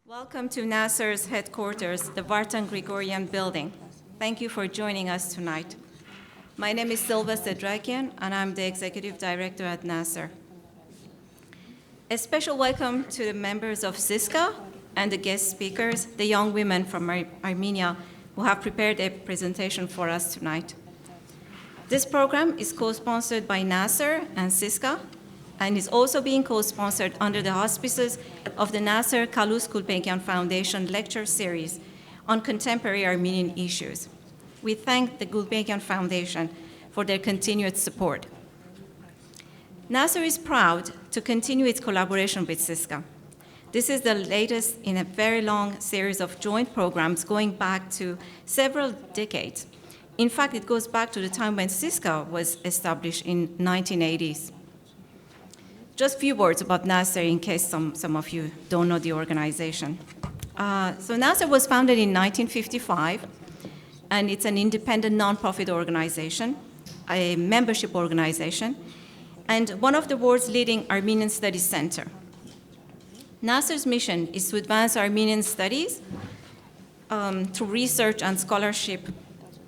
Welcome to NASER's headquarters, the Vartan Grigorian building. Thank you for joining us tonight. My name is Silva Sedrakian, and I'm the Executive Director at NASER. A special welcome to the members of CYSCA and the guest speakers, the young women from Armenia who have prepared a presentation for us tonight. This program is co-sponsored by NASER and CYSCA, and is also being co-sponsored under the auspices of the Nasser Kalus Gulbenkian Foundation Lecture Series on Contemporary Armenian Issues. We thank the Gulbenkian Foundation for their continued support. NASER is proud to continue its collaboration with CYSCA. This is the latest in a very long series of joint programs going back to several decades. In fact, it goes back to the time when CYSCA was established in 1980s. Just a few words about NASER in case some of you don't know the organization. So NASER was founded in 1955, and it's an independent nonprofit organization, a membership organization, and one of the world's leading Armenian Studies Center. NASER's mission is to advance Armenian studies through research and scholarship,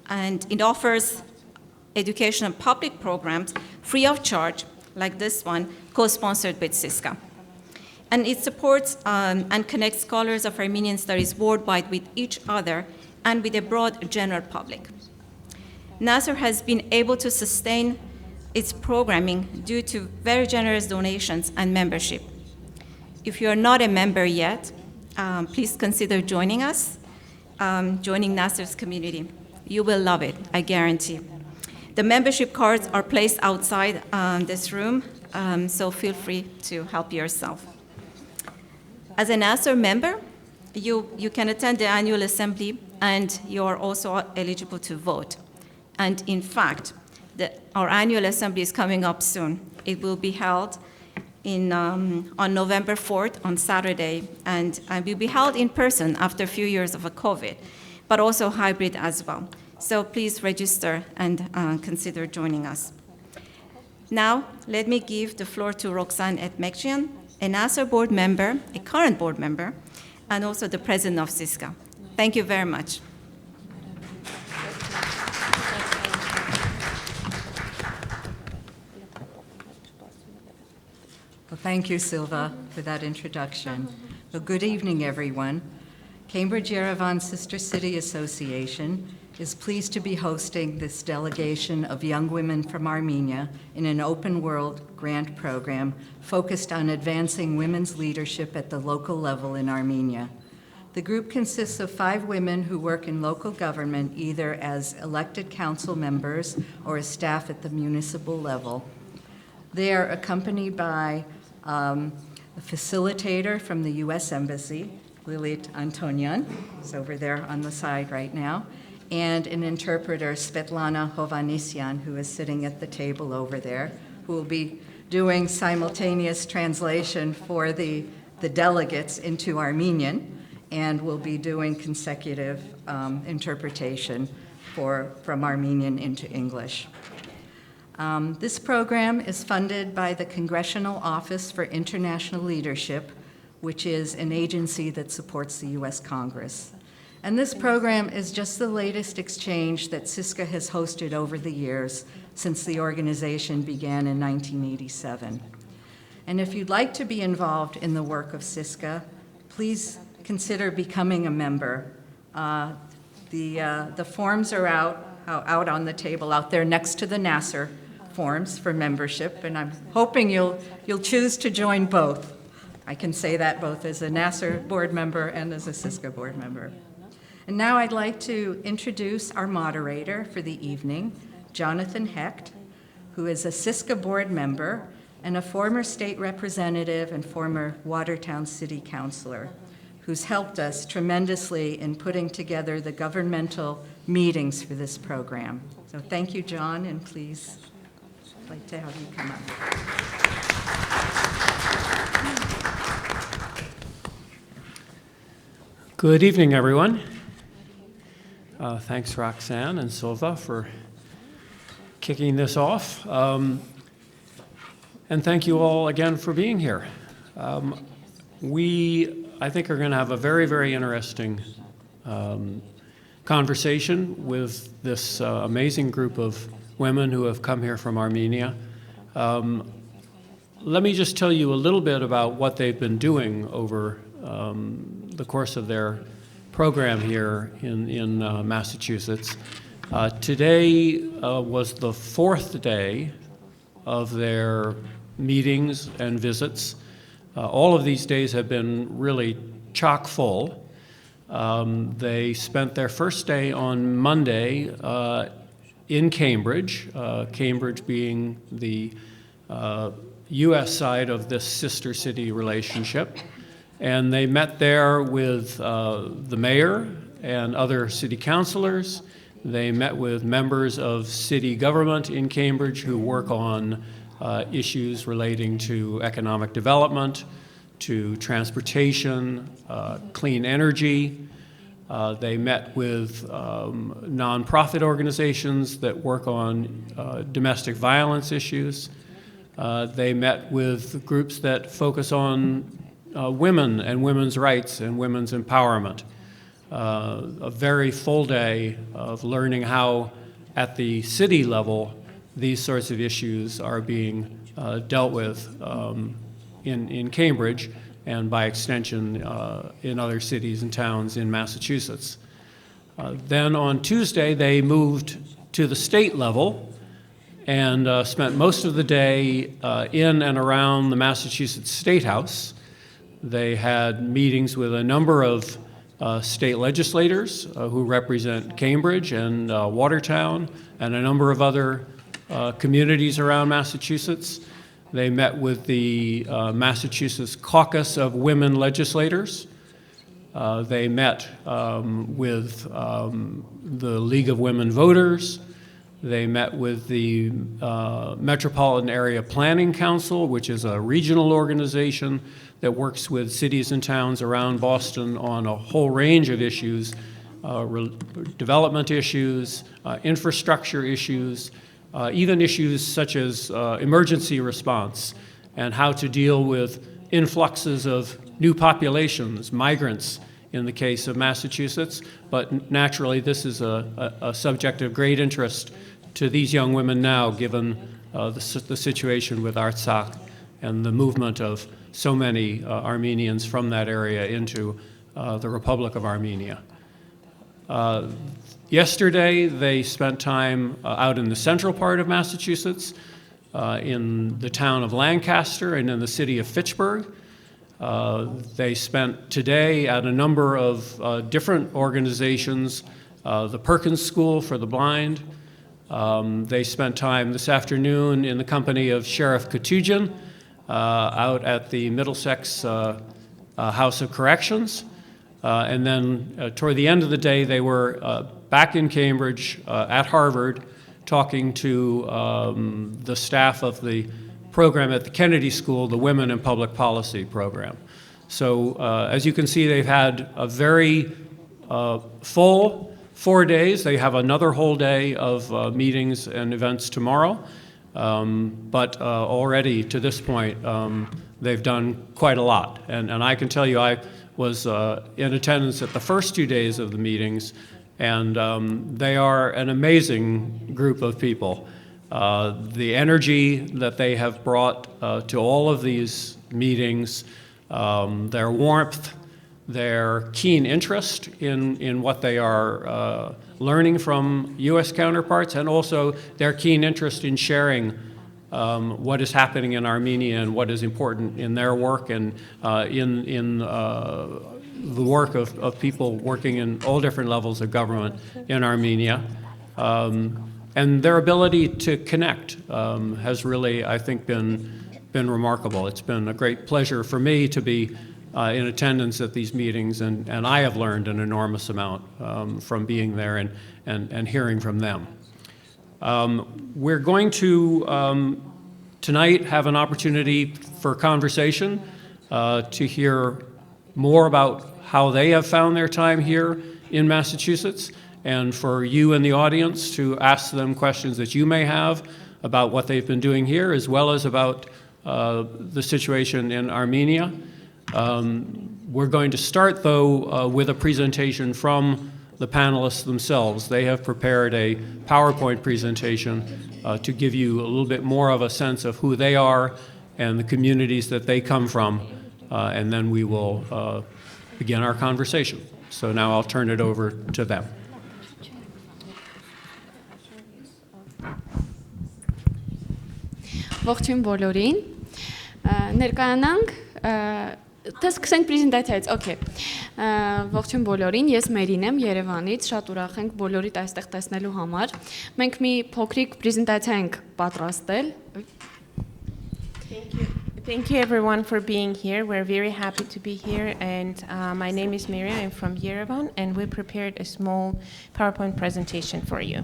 and it offers education and public programs free of charge, like this one, co-sponsored with CYSCA. And it supports and connects scholars of Armenian studies worldwide with each other and with a broad general public. NASER has been able to sustain its programming due to very generous donations and membership. If you are not a member yet, please consider joining us, joining NASER's community. You will love it, I guarantee. The membership cards are placed outside this room, so feel free to help yourself. As a NASER member, you can attend the annual assembly, and you are also eligible to vote. And in fact, our annual assembly is coming up soon. It will be held on November 4th, on Saturday, and will be held in person after a few years of a COVID, but also hybrid as well. So please register and consider joining us. Now, let me give the floor to Roxanne Etmekjian, a NASER board member, a current board member, and also the president of CYSCA. Thank you very much. Well, thank you, Silva, for that introduction. Well, good evening, everyone. Cambridge-Yerevan Sister City Association is pleased to be hosting this delegation of young women from Armenia in an open world grant program focused on advancing women's leadership at the local level in Armenia. The group consists of 5 women who work in local government either as elected council members or as staff at the municipal level. They are accompanied by a facilitator from the U.S. Embassy, Lilit Antonian, who's over there on the side right now, and an interpreter, Svetlana Hovanesyan, who is sitting at the table over there, who will be doing simultaneous translation for the delegates into Armenian, and will be doing consecutive interpretation from Armenian into English. This program is funded by the Congressional Office for International Leadership, which is an agency that supports the U.S. Congress. And this program is just the latest exchange that CYSCA has hosted over the years since the organization began in 1987. And if you'd like to be involved in the work of CYSCA, please consider becoming a member. The forms are out on the table out there next to the NASER forms for membership, and I'm hoping you'll choose to join both. I can say that both as a NASER board member and as a CYSCA board member. And now I'd like to introduce our moderator for the evening, Jonathan Hecht, who is a CYSCA board member and a former state representative and former Watertown city councilor, who's helped us tremendously in putting together the governmental meetings for this program. So thank you, John, and please, I'd like to have you come up. Good evening, everyone. Thanks, Roxanne and Silva, for kicking this off. And thank you all again for being here. We, I think, are going to have a very, very interesting conversation with this amazing group of women who have come here from Armenia. Let me just tell you a little bit about what they've been doing over the course of their program here in Massachusetts. Today was the fourth day of their meetings and visits. All of these days have been really chock full. They spent their first day on Monday in Cambridge, Cambridge being the U.S. side of this sister city relationship. And they met there with the mayor and other city councilors. They met with members of city government in Cambridge who work on issues relating to economic development, to transportation, clean energy. They met with nonprofit organizations that work on domestic violence issues. They met with groups that focus on women and women's rights and women's empowerment. A very full day of learning how, at the city level, these sorts of issues are being dealt with in Cambridge and, by extension, in other cities and towns in Massachusetts. Then on Tuesday, they moved to the state level and spent most of the day in and around the Massachusetts State House. They had meetings with a number of state legislators who represent Cambridge and Watertown and a number of other communities around Massachusetts. They met with the Massachusetts Caucus of Women Legislators. They met with the League of Women Voters. They met with the Metropolitan Area Planning Council, which is a regional organization that works with cities and towns around Boston on a whole range of issues, development issues, infrastructure issues, even issues such as emergency response and how to deal with influxes of new populations, migrants in the case of Massachusetts. But naturally, this is a subject of great interest to these young women now, given the situation with Artsakh and the movement of so many Armenians from that area into the Republic of Armenia. Yesterday, they spent time out in the central part of Massachusetts, in the town of Lancaster and in the city of Fitchburg. They spent today at a number of different organizations, the Perkins School for the Blind. They spent time this afternoon in the company of Sheriff Katujian out at the Middlesex House of Corrections. And then toward the end of the day, they were back in Cambridge at Harvard talking to the staff of the program at the Kennedy School, the Women in Public Policy program. So as you can see, they've had a very full 4 days. They have another whole day of meetings and events tomorrow. But already to this point, they've done quite a lot. And I can tell you, I was in attendance at the first 2 days of the meetings, and they are an amazing group of people. The energy that they have brought to all of these meetings, their warmth, their keen interest in what they are learning from U.S. counterparts, and also their keen interest in sharing what is happening in Armenia and what is important in their work and in the work of people working in all different levels of government in Armenia. And their ability to connect has really, I think, been remarkable. It's been a great pleasure for me to be in attendance at these meetings, and I have learned an enormous amount from being there and hearing from them. We're going to tonight have an opportunity for conversation to hear more about how they have found their time here in Massachusetts, and for you in the audience to ask them questions that you may have about what they've been doing here, as well as about the situation in Armenia. We're going to start, though, with a presentation from the panelists themselves. They have prepared a PowerPoint presentation to give you a little bit more of a sense of who they are and the communities that they come from, and then we will begin our conversation. So now I'll turn it over to them. Ողջույն բոլորին, ներկայանանք, թե սկսենք պրեզենտացիայից, okay. Ողջույն բոլորին, ես Մերին եմ Երևանից, շատ ուրախ ենք բոլորիդ այստեղ տեսնելու համար։ Մենք մի փոքրիկ պրեզենտացիա ենք պատրաստել։ Thank you everyone for being here. We're very happy to be here, and my name is Miri. I'm from Yerevan, and we prepared a small PowerPoint presentation for you.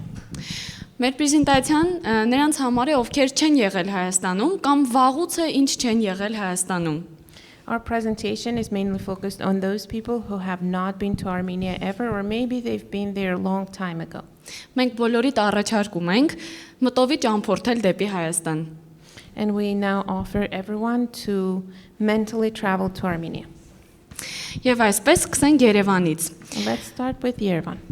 Մեր պրեզենտացիան նրանց համար է, ովքեր չեն եղել Հայաստանում կամ վաղուց է ինչ չեն եղել Հայաստանում։ Our presentation is mainly focused on those people who have not been to Armenia ever, or maybe they've been there a long time ago. Մենք բոլորիդ առաջարկում ենք մտովի ճամփորդել դեպի Հայաստան։ And we now offer everyone to mentally travel to Armenia. Եվ այսպես սկսենք Երևանից։ Let's start with Yerevan.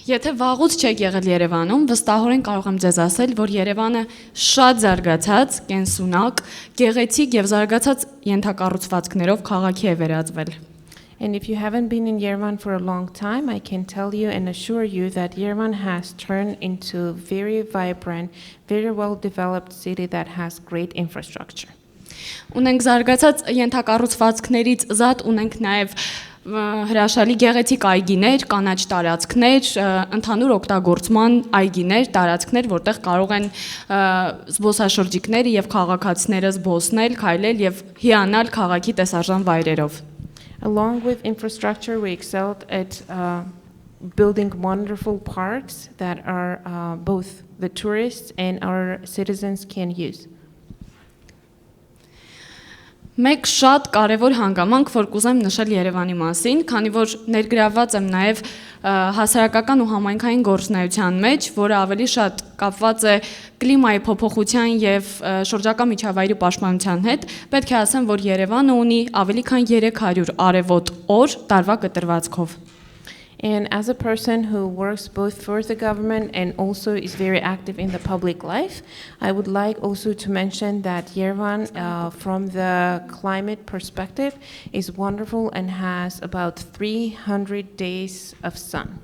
Եթե վաղուց չեք եղել Երևանում, վստահորեն կարող եմ ձեզ ասել, որ Երևանը շատ զարգացած, կենսունակ, գեղեցիկ եւ զարգացած ենթակառուցվածքներով քաղաքի է վերածվել։ And if you haven't been in Yerevan for a long time, I can tell you and assure you that Yerevan has turned into a very vibrant, very well-developed city that has great infrastructure. Ունենք զարգացած ենթակառուցվածքներից զատ ունենք նաև հրաշալի գեղեցիկ այգիներ, կանաչ տարածքներ, ընդհանուր օգտագործման այգիներ, տարածքներ, որտեղ կարող են զբոսաշրջիկները եւ քաղաքացիները զբոսնել, քայլել եւ հիանալ քաղաքի տեսարժան վայրերով։ Along with infrastructure, we excelled at building wonderful parks that are both the tourists and our citizens can use. Մեկ շատ կարևոր հանգամանք, որ կուզեմ նշել Երևանի մասին, քանի որ ներգրավված եմ նաև հասարակական ու համայնքային գործունեության մեջ, որը ավելի շատ կապված է կլիմայի փոփոխության եւ շրջակա միջավայրի պաշտպանության հետ, պետք է ասեմ, որ Երևանը ունի ավելի քան 300 արևոտ օր տարվա կտրվածքով։ And as a person who works both for the government and also is very active in the public life, I would like also to mention that Yerevan, from the climate perspective, is wonderful and has about 300 days of sun.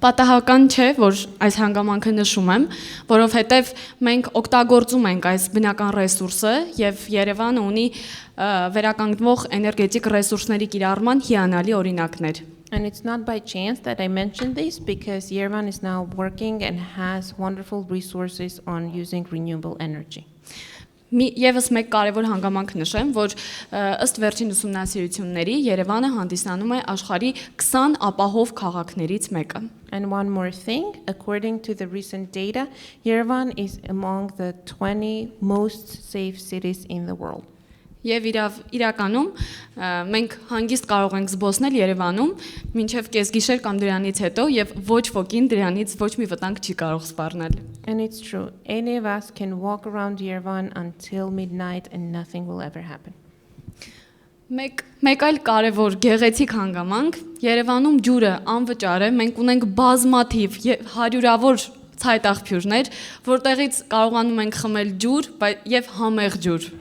Պատահական չէ, որ այս հանգամանքը նշում եմ, որովհետև մենք օգտագործում ենք այս բնական ռեսուրսը եւ Երևանը ունի վերականգնվող էներգետիկ ռեսուրսների կիրառման հիանալի օրինակներ։ And it's not by chance that I mentioned this, because Yerevan is now working and has wonderful resources on using renewable energy. Եվս մեկ կարևոր հանգամանք նշեմ, որ ըստ վերջին ուսումնասիրությունների Երևանը հանդիսանում է աշխարհի 20 ապահով քաղաքներից մեկը։ And one more thing, according to the recent data, Yerevan is among the 20 most safe cities in the world. Եվ իրականում մենք հանգիստ կարող ենք զբոսնել Երևանում մինչև կեսգիշեր կամ դրանից հետո եւ ոչ ոքին դրանից ոչ մի վտանգ չի կարող սպառնել։ And it's true. Any of us can walk around Yerevan until midnight and nothing will ever happen. Մեկ այլ կարևոր գեղեցիկ հանգամանք Երևանում ջուրը անվճար է, մենք ունենք բազմաթիվ հարյուրավոր ցայտաղբյուրներ, որտեղից կարողանում ենք խմել ջուր եւ համեղ ջուր։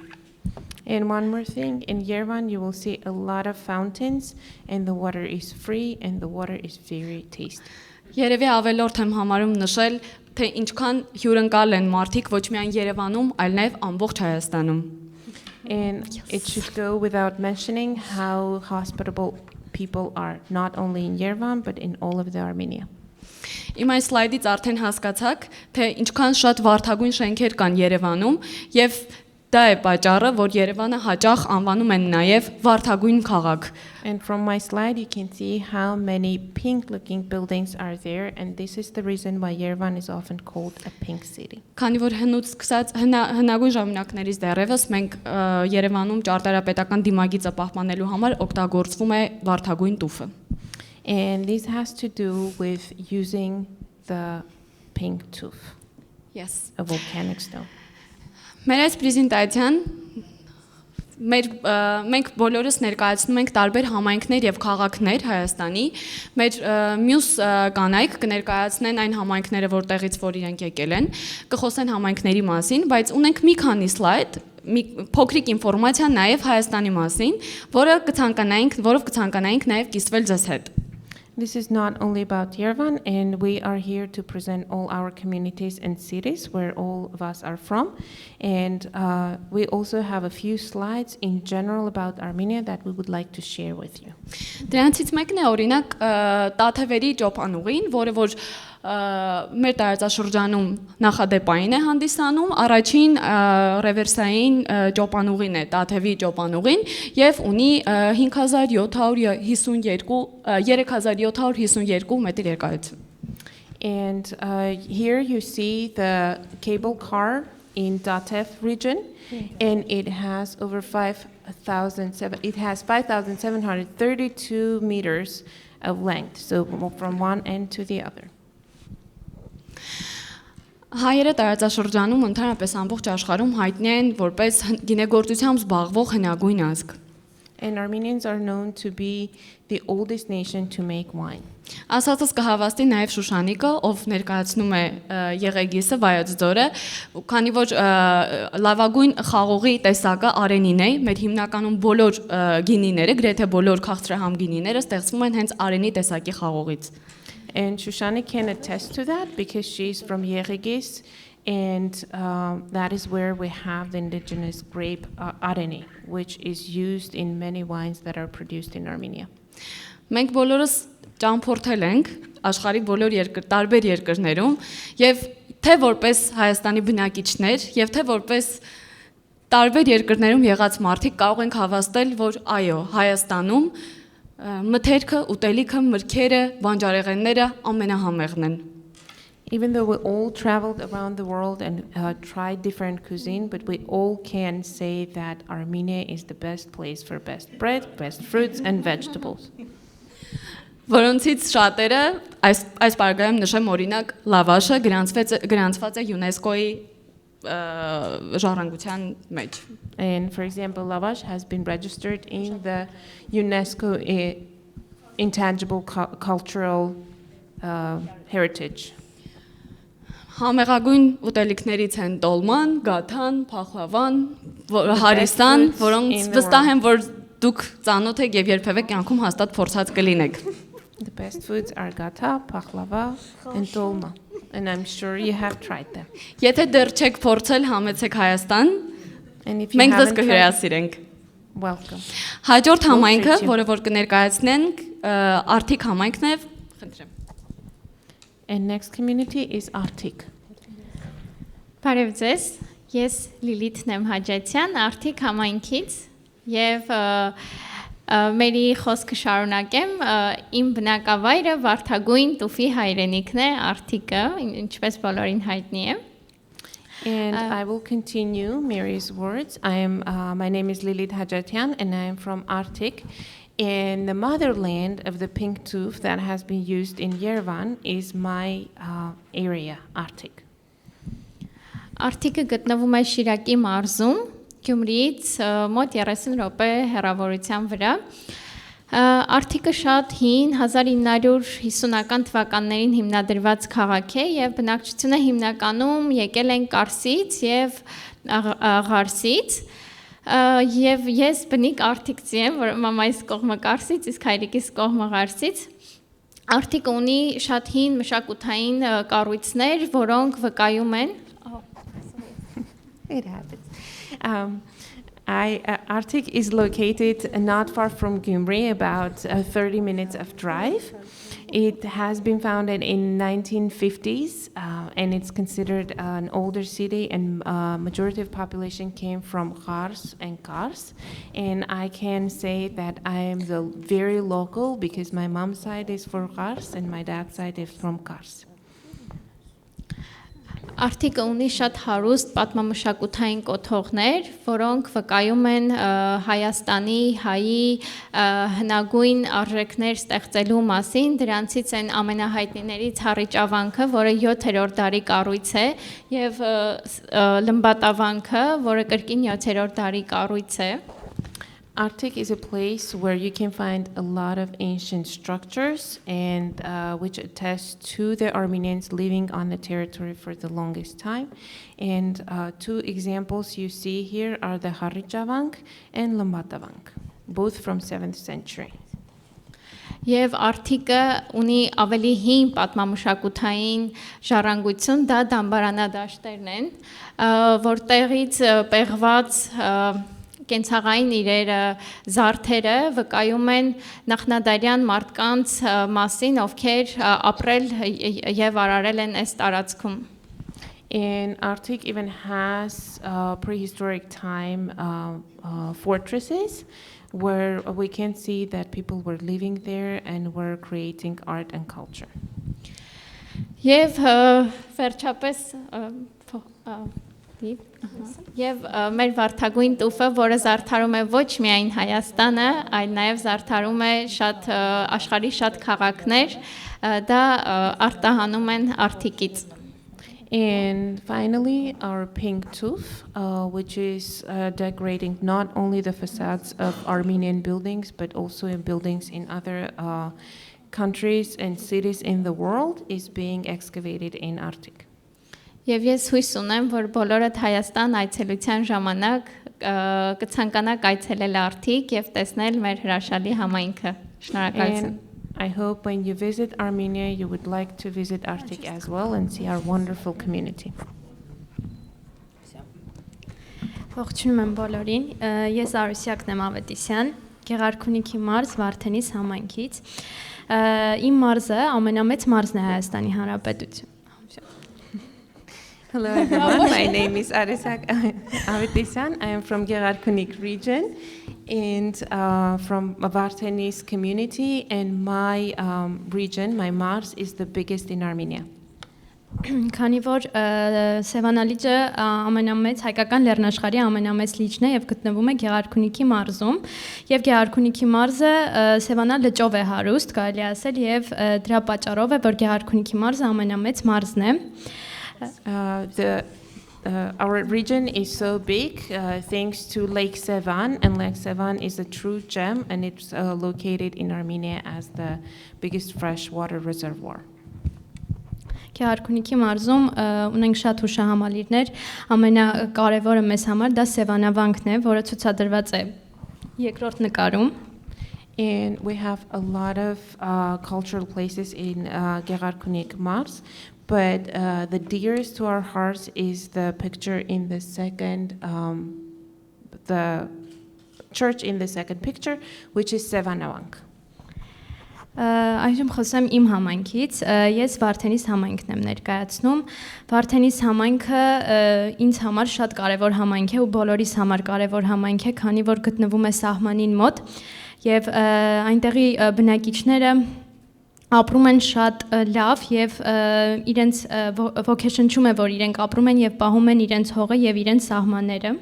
And one more thing, in Yerevan you will see a lot of fountains, and the water is free and the water is very tasty. Երևի ավելորդ եմ համարում նշել, թե ինչքան հյուրընկալ են մարդիկ ոչ միայն Երևանում, այլ նաև ամբողջ Հայաստանում։ And it should go without mentioning how hospitable people are, not only in Yerevan but in all of the Armenia. Իմ այս սլայդից արդեն հասկացաք, թե ինչքան շատ վարդագույն շենքեր կան Երևանում եւ դա է պատճառը, որ Երևանը հաճախ անվանում են նաև վարդագույն քաղաք։ And from my slide you can see how many pink looking buildings are there, and this is the reason why Yerevan is often called a pink city. Քանի որ հնուց սկսած հնագույն ժամանակներից դեռևս մենք Երևանում ճարտարապետական դիմագիծը պահպանելու համար օգտագործվում է վարդագույն տուֆը։ And this has to do with using the pink tuff. Yes. A volcanic stone. Մեր այս պրեզենտացիան Մենք բոլորս ներկայացնում ենք տարբեր համայնքներ եւ քաղաքներ Հայաստանի։ Մեր մյուս կանայք կներկայացնեն այն համայնքները, որտեղից որ իրենք եկել են, կխոսեն համայնքների մասին, բայց ունենք մի քանի սլայդ, մի փոքրիկ ինֆորմացիա նաեւ Հայաստանի մասին, որով կցանկանայինք նաեւ կիսվել ձեզ հետ։ This is not only about Yerevan, and we are here to present all our communities and cities where all of us are from. And we also have a few slides in general about Armenia that we would like to share with you. Դրանցից մեկն է օրինակ Տաթևերի ճոպանուղին, որը որ մեր տարածաշրջանում նախադեպային է հանդիսանում, առաջին ռևերսային ճոպանուղին է, Տաթևի ճոպանուղին, եւ ունի 3752 մետր երկարություն։ And here you see the cable car in Tatev region, and it has over 5,732 meters of length, so from one end to the other. Հայերը տարածաշրջանում ընդհանրապես ամբողջ աշխարհում հայտնի են որպես գինեգործությամբ զբաղվող հնագույն ազգ։ And Armenians are known to be the oldest nation to make wine. Ասածս կհավաստի նաև Շուշանիկը, ով ներկայացնում է Եղեգիսը, Վայոց ձորը, քանի որ լավագույն խաղողի տեսակը արենին է, մեր հիմնականում բոլոր գինիները, գրեթե բոլոր քաղցրահամ գինիները ստեղծվում են հենց արենի տեսակի խաղողից։ And Shoshana can attest to that because she's from Yeregis, and that is where we have the indigenous grape areni, which is used in many wines that are produced in Armenia. Մենք բոլորս ճամփորդել ենք աշխարհի բոլոր տարբեր երկրներում եւ թե որպես Հայաստանի բնակիչներ եւ թե որպես տարբեր երկրներում եղած մարդիկ կարող ենք հավաստել, որ այո, Հայաստանում մթերքը, ուտելիքը, մրգերը, բանջարեղենները ամենահամեղն են։ Even though we all traveled around the world and tried different cuisine, but we all can say that Armenia is the best place for best bread, best fruits and vegetables. Որոնցից շատերը այս բարգայում նշեմ օրինակ լավաշը գրանցված է ՅՈՒՆԵՍԿՕ-ի ժառանգության մեջ։ And for example, lavash has been registered in the UNESCO intangible cultural heritage. Համեղագույն ուտելիքներից են տոլման, գաթան, փախլավան, հարիստան, որոնց վստահ եմ, որ դուք ծանոթ եք եւ երբևէ կյանքում հաստատ փորձած կլինեք։ The best foods are gata, pakhlava and dolma, and I'm sure you have tried them. Եթե դեռ չեք փորձել, համեցեք Հայաստան, And if you մենք ձեզ haven't tried, կհյուրասիրենք։ welcome. Հաջորդ համայնքը, treat you. որը որ կներկայացնենք, Արթիկ համայնքն է, խնդրեմ։ And next community is Artik. Բարև ձեզ, ես Լիլիթն եմ Հաջեցյան, Արթիկ համայնքից եւ մերի խոսքը շարունակեմ, իմ բնակավայրը Վարդագույն տուֆի հայրենիքն է, Արթիկը, ինչպես բոլորին հայտնի է։ And I will continue Mary's words. My name is Lilith Hajatian, and I am from Artik. And the motherland of the pink tooth that has been used in Yerevan is my area, Artik. Արթիկը գտնվում է Շիրակի մարզում, Գյումրիից մոտ 30 րոպե հեռավորության վրա։ Արթիկը շատ հին 1950-ական թվականներին հիմնադրված քաղաք է եւ բնակչությունը հիմնականում եկել են Կարսից եւ Ղարսից։ Եվ ես բնիկ Արթիկցի եմ, որ մամայիս կողմը Կարսից, իսկ հայրիկիս կողմը Ղարսից։ Արթիկը ունի շատ հին մշակութային կառույցներ, որոնք վկայում են It happens. Artik is located not far from Gyumri, about 30 minutes of drive. It has been founded in 1950s, and it's considered an older city, and majority of population came from Kars and Kars. And I can say that I am the very local because my mom's side is from Kars and my dad's side is from Kars. Արթիկը ունի շատ հարուստ պատմամշակութային կոթողներ, որոնք վկայում են Հայաստանի հայի հնագույն արժեքներ ստեղծելու մասին, դրանցից են ամենահայտնիներից Հառիճավանքը, որը 7-րդ դարի կառույց է, եւ Լմբատավանքը, որը կրկին 7-րդ դարի կառույց է։ Arctic is a place where you can find a lot of ancient structures and which attest to the Armenians living on the territory for the longest time. And two examples you see here are the Harrijavank and Lambatavank, both from 7th century. Եվ Արթիկը ունի ավելի հին պատմամշակութային ժառանգություն, դա դամբարանադաշտերն են, որտեղից պեղված կենցաղային իրերը, զարդերը վկայում են նախնադարյան մարդկանց մասին, ովքեր ապրել եւ արարել են այս տարածքում։ And Arctic even has prehistoric time fortresses where we can see that people were living there and were creating art and culture. Եվ վերջապես Եվ մեր վարդագույն տուֆը, որը զարդարում է ոչ միայն Հայաստանը, այլ նաև զարդարում է աշխարհի շատ քաղաքներ, դա արտահանում են Արթիկից։ And finally, our pink tooth, which is decorating not only the facades of Armenian buildings, but also in buildings in other countries and cities in the world, is being excavated in Arctic. Եվ ես հույս ունեմ, որ բոլորդ Հայաստան այցելության ժամանակ կցանկանաք այցելել Արթիկ եւ տեսնել մեր հրաշալի համայնքը։ Շնորհակալություն։ I hope when you visit Armenia, you would like to visit Arctic as well and see our wonderful community. Ողջունում եմ բոլորին։ Ես Արուսյակն եմ Ավետիսյան, Գեղարքունիքի մարզ Վարդենիս համայնքից։ Իմ մարզը ամենամեծ մարզն է Հայաստանի Հանրապետություն։ Hello everyone, my name is Arusyak Avetisan. I am from Gerarkunik region and from Vartenis community, and my region, my Mars, is the biggest in Armenia. Քանի որ Սևանա լիճը ամենամեծ հայկական լեռնաշխարհի ամենամեծ լիճն է եւ գտնվում է Գեղարքունիքի մարզում, եւ Գեղարքունիքի մարզը Սևանա լճով է հարուստ, կարելի ասել, եւ դրա պատճառով է, որ Գեղարքունիքի մարզը ամենամեծ մարզն է։ Our region is so big thanks to Lake Sevan, and Lake Sevan is a true gem, and it's located in Armenia as the biggest freshwater reservoir. Գեղարքունիքի մարզում ունենք շատ հուշահամալիրներ, ամենակարևորը մեզ համար դա Սևանավանքն է, որը ցուցադրված է երկրորդ նկարում։ And we have a lot of cultural places in Gerarkunik Mars, but the dearest to our hearts is the picture in the second, the church in the second picture, which is Sevanavank. Այժմ խոսեմ իմ համայնքից, ես Վարդենիս համայնքն եմ ներկայացնում։ Վարդենիս համայնքը ինձ համար շատ կարևոր համայնք է ու բոլորիս համար կարևոր համայնք է, քանի որ գտնվում է սահմանին մոտ եւ այնտեղի բնակիչները ապրում են շատ լավ եւ իրենց ոգեշնչում է, որ իրենք ապրում են եւ պահում են իրենց հողը եւ իրենց սահմանները։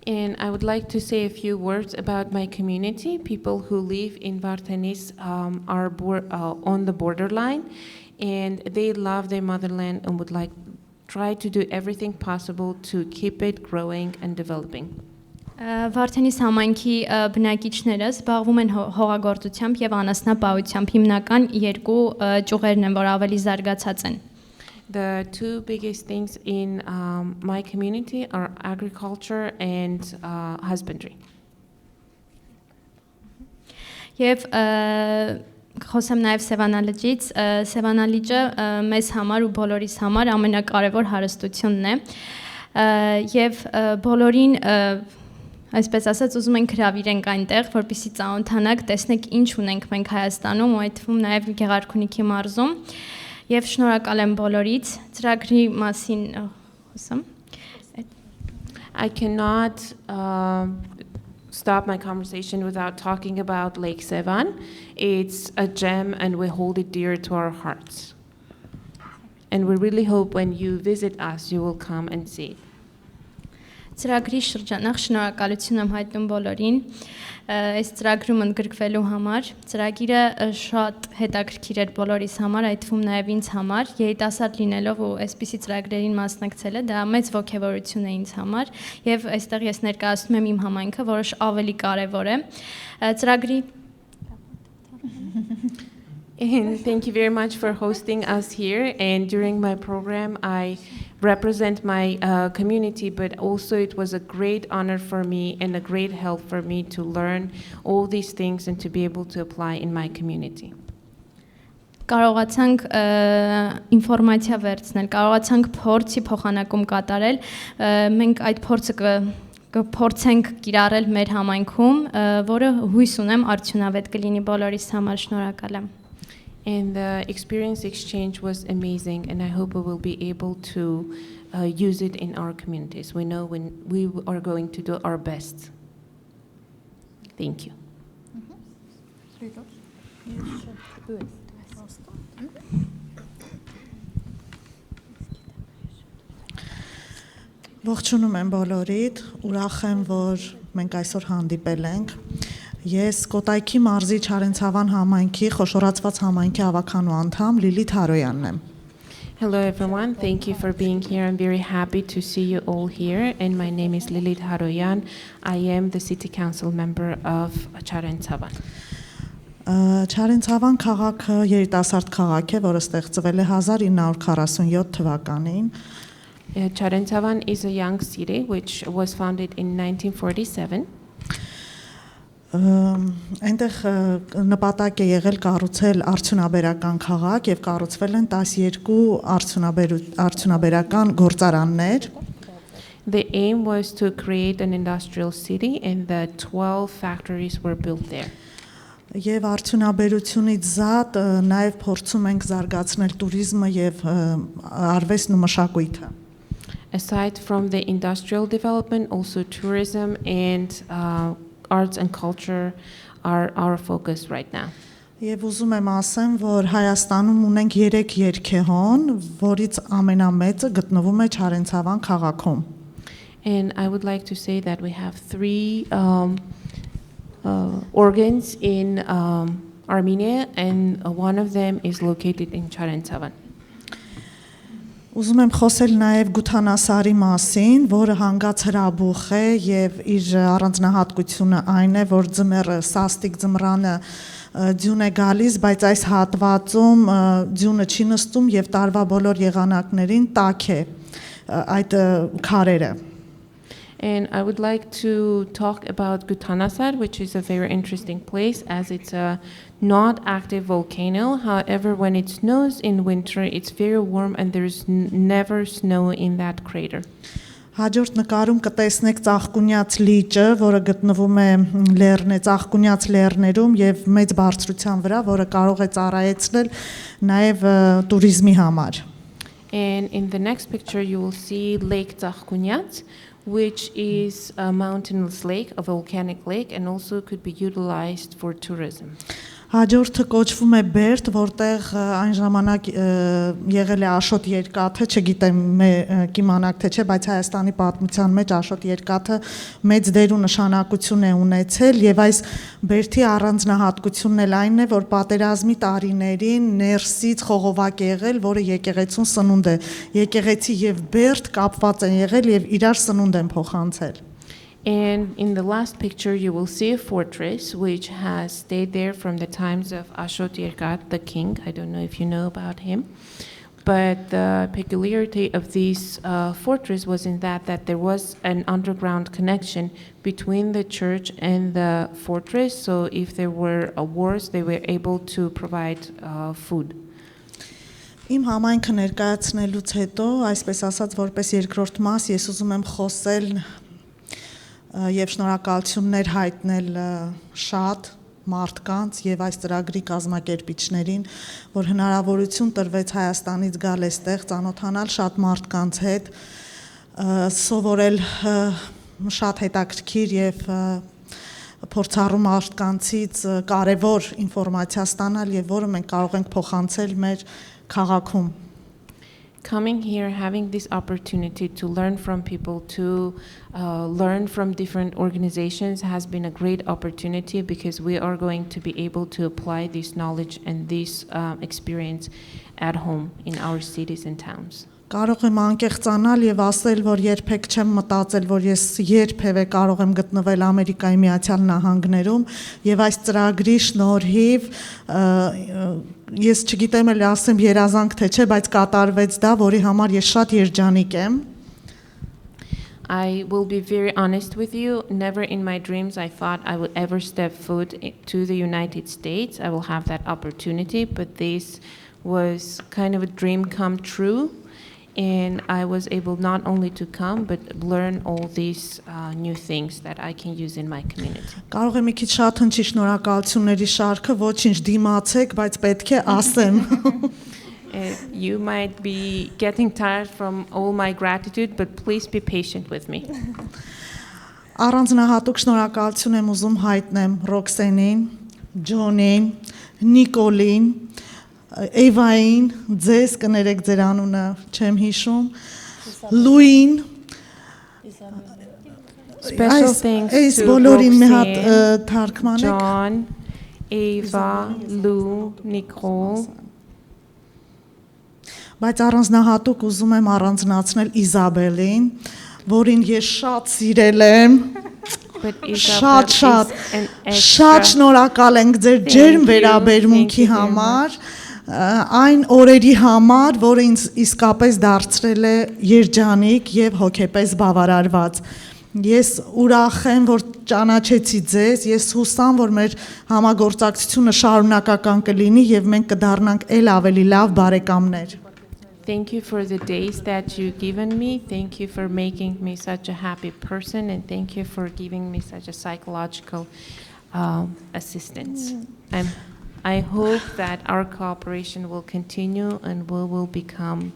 And I would like to say a few words about my community. People who live in Vartenis are on the borderline, and they love their motherland and would like try to do everything possible to keep it growing and developing. Վարդենիս համայնքի բնակիչները զբաղվում են հողագործությամբ եւ անասնապահությամբ, հիմնական երկու ճյուղերն են, որ ավելի զարգացած են։ The two biggest things in my community are agriculture and husbandry. Եվ խոսեմ նաև Սևանա լճից, Սևանա լիճը մեզ համար ու բոլորիս համար ամենակարևոր հարստությունն է։ Եվ բոլորին այսպես ասած ուզում ենք հրավիրենք այնտեղ, որպեսզի ծանոթանաք, տեսնեք ինչ ունենք մենք Հայաստանում ու այդ թվում նաև Գեղարքունիքի մարզում։ Եվ շնորհակալ եմ բոլորից ծրագրի մասին խոսեմ։ I cannot stop my conversation without talking about Lake Sevan. It's a gem and we hold it dear to our hearts. And we really hope when you visit us you will come and see it. Ծրագրի շրջանակ շնորհակալություն եմ հայտնում բոլորին։ այս ծրագրում ընդգրկվելու համար։ Ծրագիրը շատ հետաքրքիր էր բոլորիս համար, այդ թվում նաև ինձ համար, երիտասարդ լինելով ու այսպիսի ծրագրերին մասնակցելը դա մեծ ողջավորություն է ինձ համար եւ այստեղ ես ներկայացնում եմ իմ համայնքը, որը ավելի կարեւոր է։ Ծրագրի And thank you very much for hosting us here. And during my program, I represent my community, but also it was a great honor for me and a great help for me to learn all these things and to be able to apply in my community. Կարողացանք ինֆորմացիա վերցնել, կարողացանք փորձի փոխանակում կատարել, մենք այդ փորձը կփորձենք կիրառել մեր համայնքում, որը հույս ունեմ արդյունավետ կլինի բոլորիս համար, շնորհակալ եմ։ And the experience exchange was amazing, and I hope we will be able to use it in our communities. We know when we are going to do our best. Thank you. Ողջունում եմ բոլորիդ, ուրախ եմ, որ մենք այսօր հանդիպել ենք։ Ես Կոտայքի մարզի Չարենցավան համայնքի խոշորացված համայնքի ավականու անդամ Լիլիթ Հարոյանն եմ։ Hello everyone, thank you for being here. I'm very happy to see you all here, and my name is Lilith Haroyan. I am the city council member of Cambridge-Yerevan. Չարենցավան քաղաքը երիտասարդ քաղաք է, որը ստեղծվել է 1947 թվականին։ Cambridge-Yerevan is a young city which was founded in 1947. Այնտեղ նպատակ է եղել կառուցել արդյունաբերական քաղաք եւ կառուցվել են 12 արդյունաբերական գործարաններ։ The aim was to create an industrial city, and the 12 factories were built there. Եվ արդյունաբերությունից զատ նաև փորձում ենք զարգացնել туриզմը եւ արվեստն ու մշակույթը։ Aside from the industrial development, also tourism and arts and culture are our focus right now. Եվ ուզում եմ ասեմ, որ Հայաստանում ունենք 3 երգեհոն, որից ամենամեծը գտնվում է Չարենցավան քաղաքում։ And I would like to say that we have 3 organs in Armenia, and one of them is located in Cambridge-Yerevan. Ուզում եմ խոսել նաև Գութանասարի մասին, որը հանգած հրաբուխ է եւ իր առանձնահատկությունը այն է, որ ձմեռը սաստիկ ձմռանը ձյուն է գալիս, բայց այս հատվածում ձյունը չի նստում եւ տարվա բոլոր եղանակներին տաք է այդ քարերը։ And I would like to talk about Gutanasar, which is a very interesting place as it's a not active volcano. However, when it snows in winter, it's very warm and there's never snow in that crater. Հաջորդ նկարում կտեսնեք ծաղկունյաց լիճը, որը գտնվում է ծաղկունյաց լեռներում եւ մեծ բարձրության վրա, որը կարող է ծառայեցնել նաեւ туриզմի համար։ And in the next picture you will see Lake Tsahkunyats, which is a mountainous lake, a volcanic lake, and also could be utilized for tourism. Հաջորդը կոչվում է Բերդ, որտեղ այն ժամանակ եղել է Աշոտ երկաթը, չգիտեմ կիմանաք թե չէ, բայց Հայաստանի պատմության մեջ Աշոտ երկաթը մեծ դեր ու նշանակություն է ունեցել եւ այս Բերդի առանձնահատկությունն էլ այնն է, որ պատերազմի տարիներին ներսից խողովակ է եղել, որը եկեղեցուն սնունդ է։ Եկեղեցի եւ Բերդ կապված են եղել եւ իրար սնունդ են փոխանցել։ And in the last picture, you will see a fortress which has stayed there from the times of Ashot Yerkat, the king. I don't know if you know about him. But the peculiarity of this fortress was in that there was an underground connection between the church and the fortress. So if there were wars, they were able to provide food. Իմ համայնքը ներկայացնելուց հետո, այսպես ասած, որպես երկրորդ մաս, ես ուզում եմ խոսել եւ շնորհակալություններ հայտնել շատ մարդկանց եւ այս ծրագրի կազմակերպիչներին, որ հնարավորություն տրվեց Հայաստանից գալ այստեղ, ծանոթանալ շատ մարդկանց հետ, սովորել շատ հետաքրքիր եւ փորձառու մարդկանցից կարեւոր ինֆորմացիա ստանալ եւ որը մենք կարող ենք փոխանցել մեր քաղաքում։ coming here, having this opportunity to learn from people, to learn from different organizations has been a great opportunity because we are going to be able to apply this knowledge and this experience at home in our cities and towns. Կարող եմ անկեղծանալ եւ ասել, որ երբեք չեմ մտածել, որ ես երբևէ կարող եմ գտնվել Ամերիկայի Միացյալ Նահանգներում եւ այս ծրագրի շնորհիվ ես չգիտեմ էլ ասեմ երազանք թե չէ, բայց կատարվեց դա, որի համար ես շատ երջանիկ եմ. I will be very honest with you. Never in my dreams I thought I would ever step foot to the United States. I will have that opportunity, but this was kind of a dream come true. And I was able not only to come, but learn all these new things that I can use in my community. Կարող եմ մի քիչ շատ հնչի շնորհակալությունների շարքը, ոչինչ դիմացեք, բայց պետք է ասեմ. You might be getting tired from all my gratitude, but please be patient with me. Առանձնահատուկ շնորհակալություն եմ ուզում հայտնեմ Ռոքսենին, Ջոնին, Նիկոլին, Էվային, ձեզ կներեք ձեր անունը չեմ հիշում, Լուին, Special thanks այս to բոլորին մի հատ Roxanne, թարգմանեք. John, Eva, Lou, Nicole. Բայց առանձնահատուկ ուզում եմ առանձնացնել Իզաբելին, որին ես շատ սիրել եմ, But շատ Isabel is an շատ extra. շնորհակալ ենք ձեր ջերմ վերաբերմունքի Thank you very համար, այն օրերի համար, որը ինձ իսկապես դարձրել է երջանիկ եւ հոգեպես բավարարված։ Ես ուրախ եմ, որ ճանաչեցի ձեզ, ես հուսամ, որ մեր համագործակցությունը շարունակական կլինի եւ մենք կդառնանք ել ավելի լավ բարեկամներ։ Thank you for the days that you've given me. Thank you for making me such a happy person, and thank you for giving me such a psychological assistance. I hope that our cooperation will continue and we will become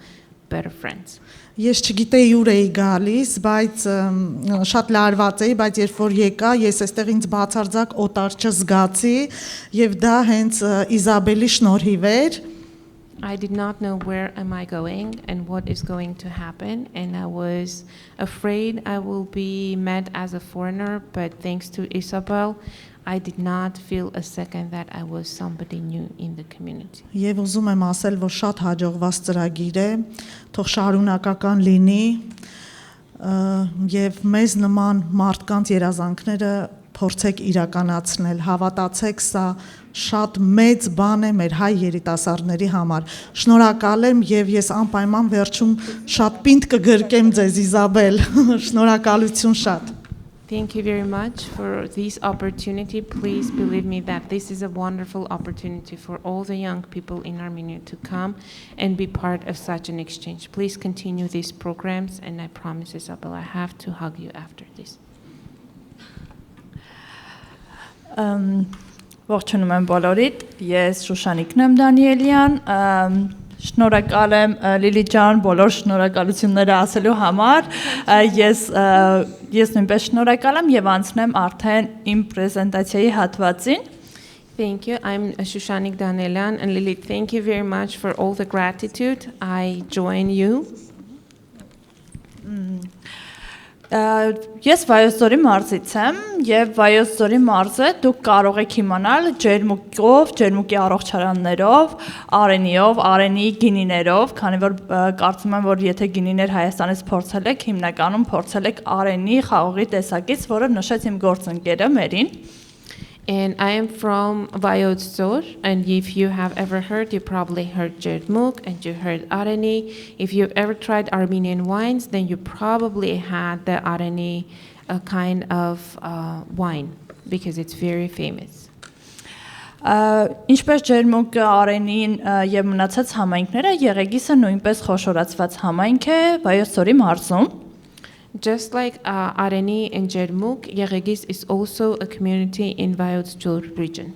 better friends. Ես չգիտեի ուր էի գալիս, բայց շատ լարված էի, բայց երբ որ եկա, ես այստեղ ինձ բացարձակ օտար չզգացի, եւ դա հենց Իզաբելի շնորհիվ էր։ I did not know where am I going and what is going to happen, and I was afraid I will be met as a foreigner, but thanks to Isabel, I did not feel a second that I was somebody new in the community. Եվ ուզում եմ ասել, որ շատ հաջողված ծրագիր է, թող շարունակական լինի, եւ մեզ նման մարդկանց երազանքները փորձեք իրականացնել, հավատացեք, սա շատ մեծ բան է մեր հայ երիտասարդների համար։ Շնորհակալ եմ եւ ես անպայման վերջում շատ պինդ կգրկեմ ձեզ Իզաբել։ Շնորհակալություն շատ։ Thank you very much for this opportunity. Please believe me that this is a wonderful opportunity for all the young people in Armenia to come and be part of such an exchange. Please continue these programs, and I promise, Isabel, I have to hug you after this. Ողջունում եմ բոլորիդ, ես Շուշանիկն եմ Դանիելյան, շնորհակալ եմ Լիլի ջան բոլոր շնորհակալությունները ասելու համար, ես նույնպես շնորհակալ եմ եւ անցնեմ արդեն իմ պրեզենտացիայի հատվածին. Thank you. I'm Shushanik Danielian, and Lily, thank you very much for all the gratitude. I join you. Ես Վայոց ձորի մարզից եմ եւ Վայոց ձորի մարզը դուք կարող եք իմանալ ջերմուկով, ջերմուկի առողջարաններով, արենիով, արենի գինիներով, քանի որ կարծում եմ որ եթե գինիներ Հայաստանից փորձել եք, հիմնականում փորձել եք արենի խաղողի տեսակից, որը նշեց իմ գործընկերը Մերին. And I am from Vayot Zor, and if you have ever heard, you probably heard Jermuk and you heard Areni. If you've ever tried Armenian wines, then you probably had the Areni kind of wine, because it's very famous. Ինչպես ջերմուկը, արենին եւ մնացած համայնքները, Եղեգիսը նույնպես խոշորացված համայնք է Վայոց ձորի մարզում. Just like Areni and Jermuk, Yeregis is also a community in Vayot Zor region.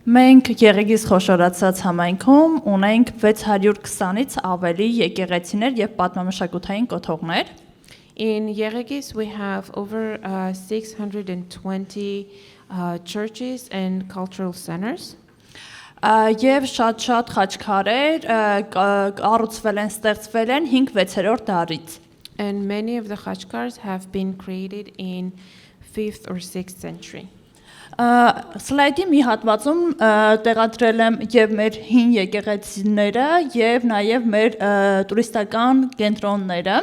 Մենք Եղեգիս խոշորացած համայնքում ունենք 620-ից ավելի եկեղեցիներ եւ պատմամշակութային կոթողներ. In Yeregis, we have over 620 churches and cultural centers. Եվ շատ խաչքարեր կառուցվել են, ստեղծվել են 5-6-րդ դարից։ And many of the khachkars have been created in 5th or 6th century. Սլայդի մի հատվածում տեղադրել եմ եւ մեր հին եկեղեցիները եւ նաեւ մեր տուրիստական կենտրոնները։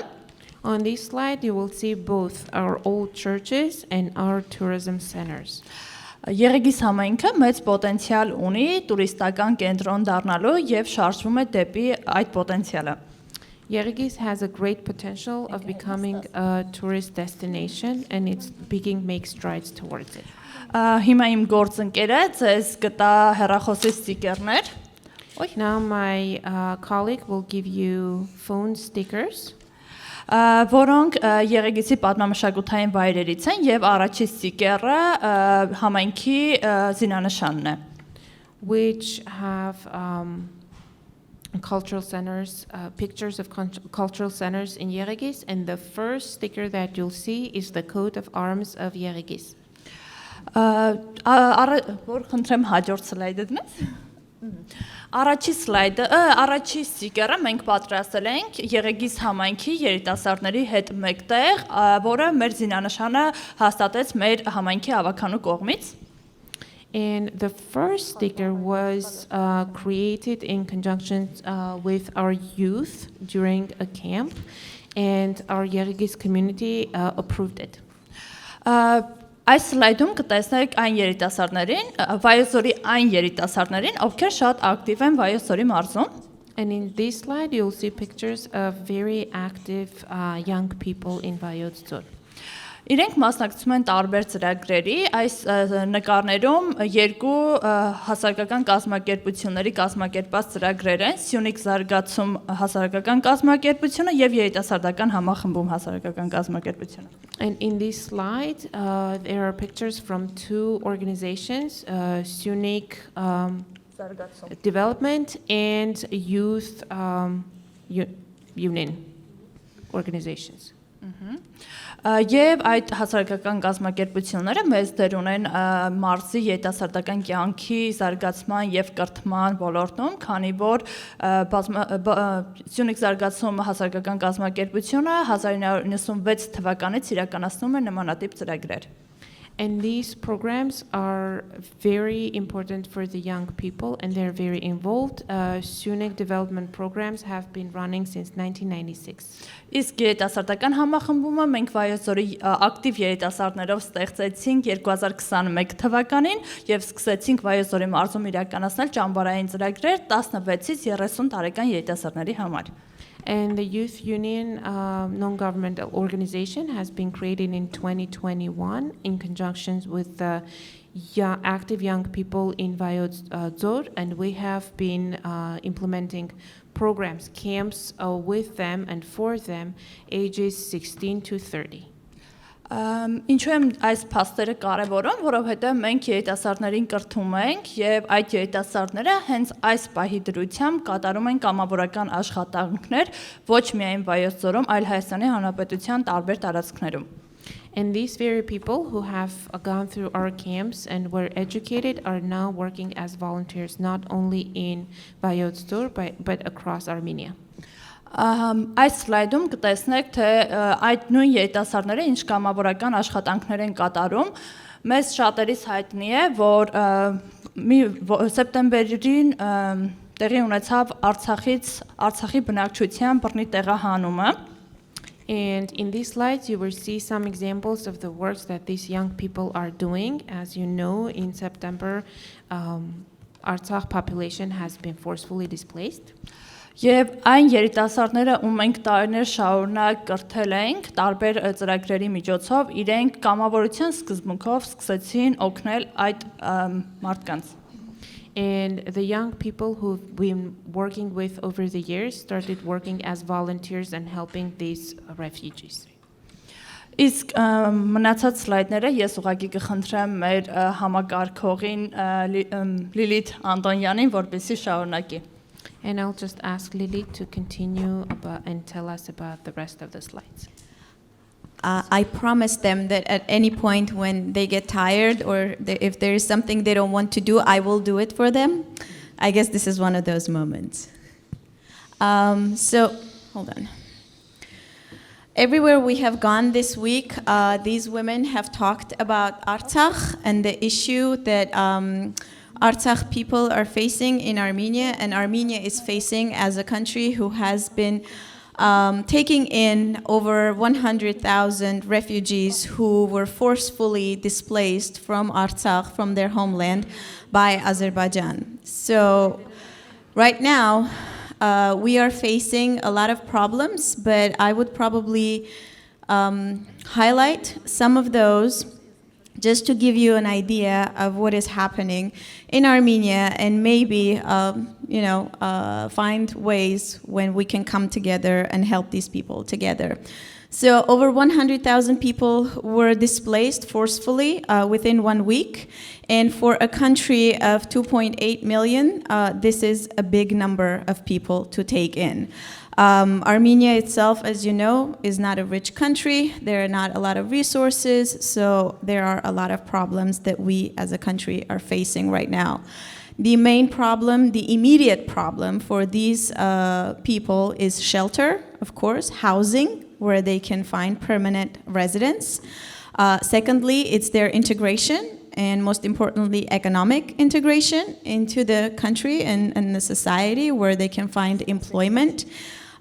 On this slide, you will see both our old churches and our tourism centers. Եղեգիս համայնքը մեծ պոտենցիալ ունի տուրիստական կենտրոն դառնալու եւ շարժվում է դեպի այդ պոտենցիալը։ Yeregis has a great potential of becoming a tourist destination, and it's beginning to make strides towards it. Հիմա իմ գործընկերը ձեզ կտա հեռախոսի ստիկերներ։ Now my colleague will give you phone stickers. Որոնք Եղեգիսի պատմամշակութային վայրերից են եւ առաջի ստիկերը համայնքի զինանշանն է, Which have cultural centers, pictures of cultural centers in Yeregis, and the first sticker that you'll see is the coat of arms of Yeregis. Որ խնդրեմ հաջորդ սլայդը դնես։ Առաջի սլայդը, առաջի ստիկերը մենք պատրաստել ենք Եղեգիս համայնքի երիտասարդների հետ մեկտեղ, որը մեր զինանշանը հաստատեց մեր համայնքի ավականու կողմից։ And the first sticker was created in conjunction with our youth during a camp, and our Yeregis community approved it. Այս սլայդում կտեսնեք այն երիտասարդներին, Վայոց-Ձորի այն երիտասարդներին, ովքեր շատ ակտիվ են Վայոց-Ձորի մարզում։ And in this slide, you'll see pictures of very active young people in Vayots Dzor. Իրենք մասնակցում են տարբեր ծրագրերի, այս նկարներում երկու հասարակական կազմակերպությունների կազմակերպած ծրագրեր են, Սյունիք զարգացում հասարակական կազմակերպությունը եւ երիտասարդական համախմբում հասարակական կազմակերպությունը։ And in this slide, there are pictures from two organizations, Sunik Development and Youth Union organizations. Եվ այդ հասարակական կազմակերպությունները մեծ դեր ունեն մարզի երիտասարդական կյանքի զարգացման եւ կրթման ոլորտում, քանի որ Սյունիք զարգացում հասարակական կազմակերպությունը 1996 թվականից իրականացնում է նմանատիպ ծրագրեր։ And these programs are very important for the young people, and they're very involved. Sunik development programs have been running since 1996. Իսկ երիտասարդական համախմբումը մենք Վայոց-Ձորի ակտիվ երիտասարդներով ստեղծեցինք 2021 թվականին եւ սկսեցինք Վայոց-Ձորի մարզում իրականացնել ճամբարային ծրագրեր 16-ից 30 տարեկան երիտասարդների համար։ And the Youth Union non-governmental organization has been created in 2021 in conjunction with the active young people in Vayots Dzor, and we have been implementing programs, camps with them and for them, ages 16 to 30. Ինչու եմ այս փաստերը կարևորում, որովհետև մենք երիտասարդներին կրթում ենք եւ այդ երիտասարդները հենց այս պահի դրությամբ կատարում են կամավորական աշխատանքներ ոչ միայն Վայոց Ձորում, այլ Հայաստանի Հանրապետության տարբեր տարածքներում։ And these very people who have gone through our camps and were educated are now working as volunteers not only in Vayots Dzor but across Armenia. Այս սլայդում կտեսնեք, թե այդ նույն երիտասարդները ինչ կամավորական աշխատանքներ են կատարում։ Մեզ շատերից հայտնի է, որ սեպտեմբերին տեղի ունեցավ Արցախի բնակչության բռնի տեղահանումը։ And in these slides, you will see some examples of the works that these young people are doing. As you know, in September, Artsakh population has been forcefully displaced. Եվ այն երիտասարդները, ում մենք տարիներ շարունակ կրթել ենք տարբեր ծրագրերի միջոցով, իրենք կամավորության սկզբունքով սկսեցին օգնել այդ մարդկանց։ And the young people who've been working with over the years started working as volunteers and helping these refugees. Իսկ մնացած սլայդները ես ուղղակի կխնդրեմ մեր համակարգողին Լիլիթ Անտոնյանին, որպեսզի շարունակի։ And I'll just ask Lily to continue and tell us about the rest of the slides. I promise them that at any point when they get tired or if there is something they don't want to do, I will do it for them. I guess this is one of those moments. Hold on. Everywhere we have gone this week, these women have talked about Artsakh and the issue that Artsakh people are facing in Armenia, and Armenia is facing as a country who has been taking in over 100,000 refugees who were forcefully displaced from Artsakh, from their homeland, by Azerbaijan. So right now, we are facing a lot of problems, but I would probably highlight some of those just to give you an idea of what is happening in Armenia, and maybe find ways when we can come together and help these people together. So over 100,000 people were displaced forcefully within 1 week. And for a country of 2.8 million, this is a big number of people to take in. Armenia itself, as you know, is not a rich country. There are not a lot of resources, so there are a lot of problems that we as a country are facing right now. The main problem, the immediate problem for these people is shelter, of course, housing, where they can find permanent residence. Secondly, it's their integration, and most importantly, economic integration into the country and the society, where they can find employment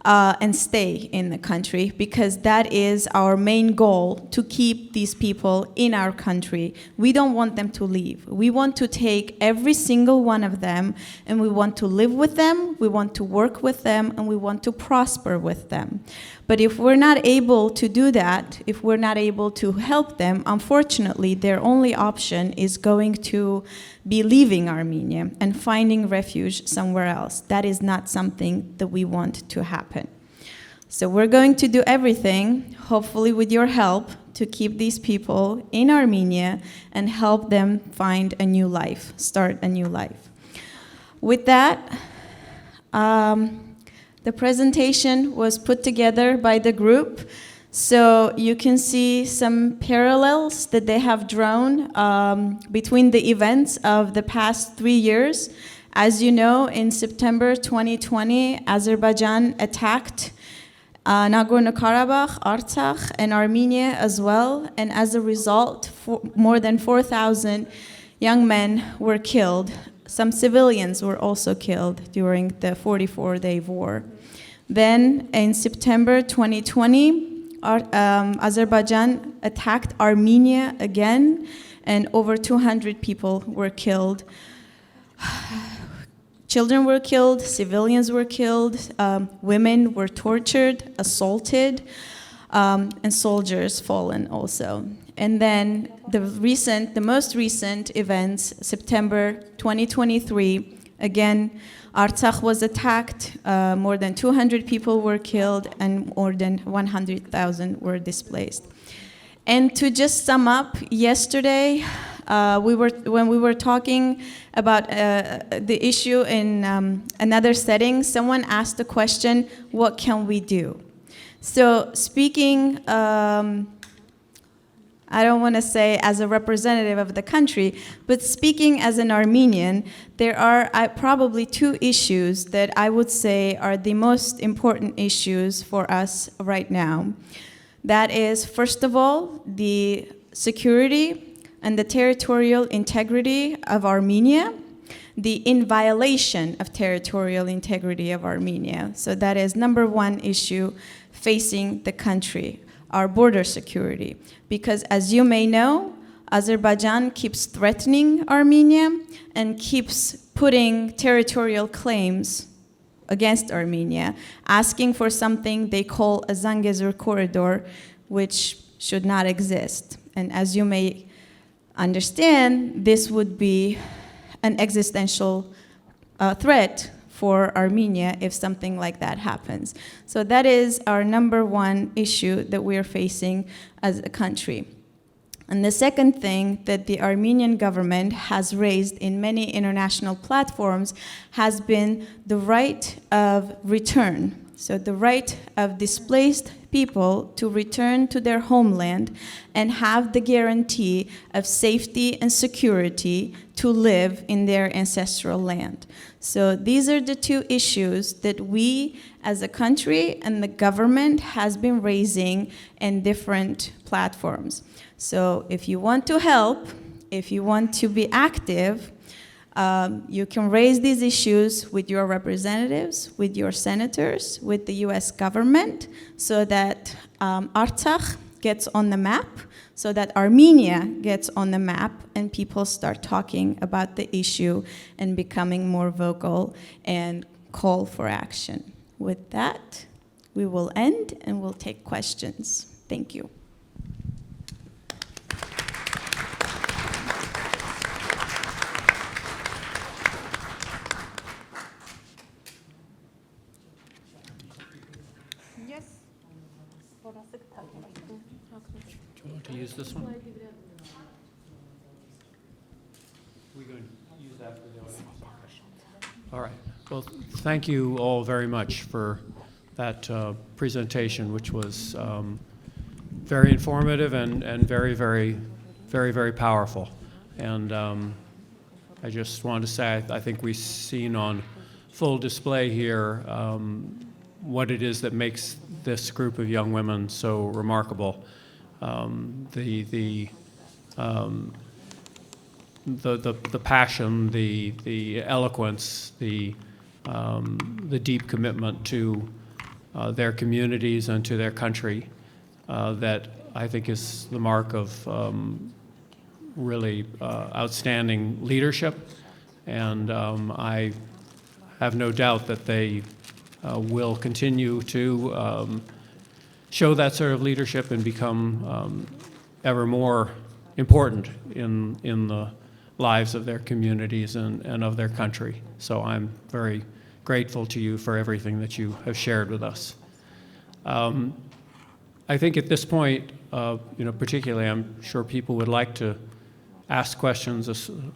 and stay in the country, because that is our main goal, to keep these people in our country. We don't want them to leave. We want to take every single one of them, and we want to live with them, we want to work with them, and we want to prosper with them. But if we're not able to do that, if we're not able to help them, unfortunately, their only option is going to be leaving Armenia and finding refuge somewhere else. That is not something that we want to happen. So we're going to do everything, hopefully with your help, to keep these people in Armenia and help them find a new life, start a new life. With that, the presentation was put together by the group, so you can see some parallels that they have drawn between the events of the past 3 years. As you know, in September 2020, Azerbaijan attacked Nagorno-Karabakh, Artsakh, and Armenia as well, and as a result, more than 4,000 young men were killed. Some civilians were also killed during the 44-day war. Then, in September 2020, Azerbaijan attacked Armenia again, and over 200 people were killed. Children were killed, civilians were killed, women were tortured, assaulted, and soldiers fallen also. And then the most recent events, September 2023, again, Artsakh was attacked, more than 200 people were killed, and more than 100,000 were displaced. And to just sum up, yesterday, when we were talking about the issue in another setting, someone asked the question, what can we do? So speaking, I don't want to say as a representative of the country, but speaking as an Armenian, there are probably 2 issues that I would say are the most important issues for us right now. That is, first of all, the security and the territorial integrity of Armenia, the inviolation of territorial integrity of Armenia. So that is number 1 issue facing the country, our border security. Because as you may know, Azerbaijan keeps threatening Armenia and keeps putting territorial claims against Armenia, asking for something they call a Zangezur corridor, which should not exist. And as you may understand, this would be an existential threat for Armenia if something like that happens. So that is our number 1 issue that we are facing as a country. And the second thing that the Armenian government has raised in many international platforms has been the right of return. So the right of displaced people to return to their homeland and have the guarantee of safety and security to live in their ancestral land. So these are the two issues that we as a country and the government has been raising in different platforms. So if you want to help, if you want to be active, you can raise these issues with your representatives, with your senators, with the US government, so that Artsakh gets on the map, so that Armenia gets on the map, and people start talking about the issue and becoming more vocal and call for action. With that, we will end and we'll take questions. Thank you. Do you want to use this one? We're going to use that for the audience. All right. Well, thank you all very much for that presentation, which was very informative and very powerful. And I just wanted to say, I think we've seen on full display here what it is that makes this group of young women so remarkable. The passion, the eloquence, the deep commitment to their communities and to their country that I think is the mark of really outstanding leadership. And I have no doubt that they will continue to show that sort of leadership and become ever more important in the lives of their communities and of their country. So I'm very grateful to you for everything that you have shared with us. I think at this point, particularly, I'm sure people would like to ask questions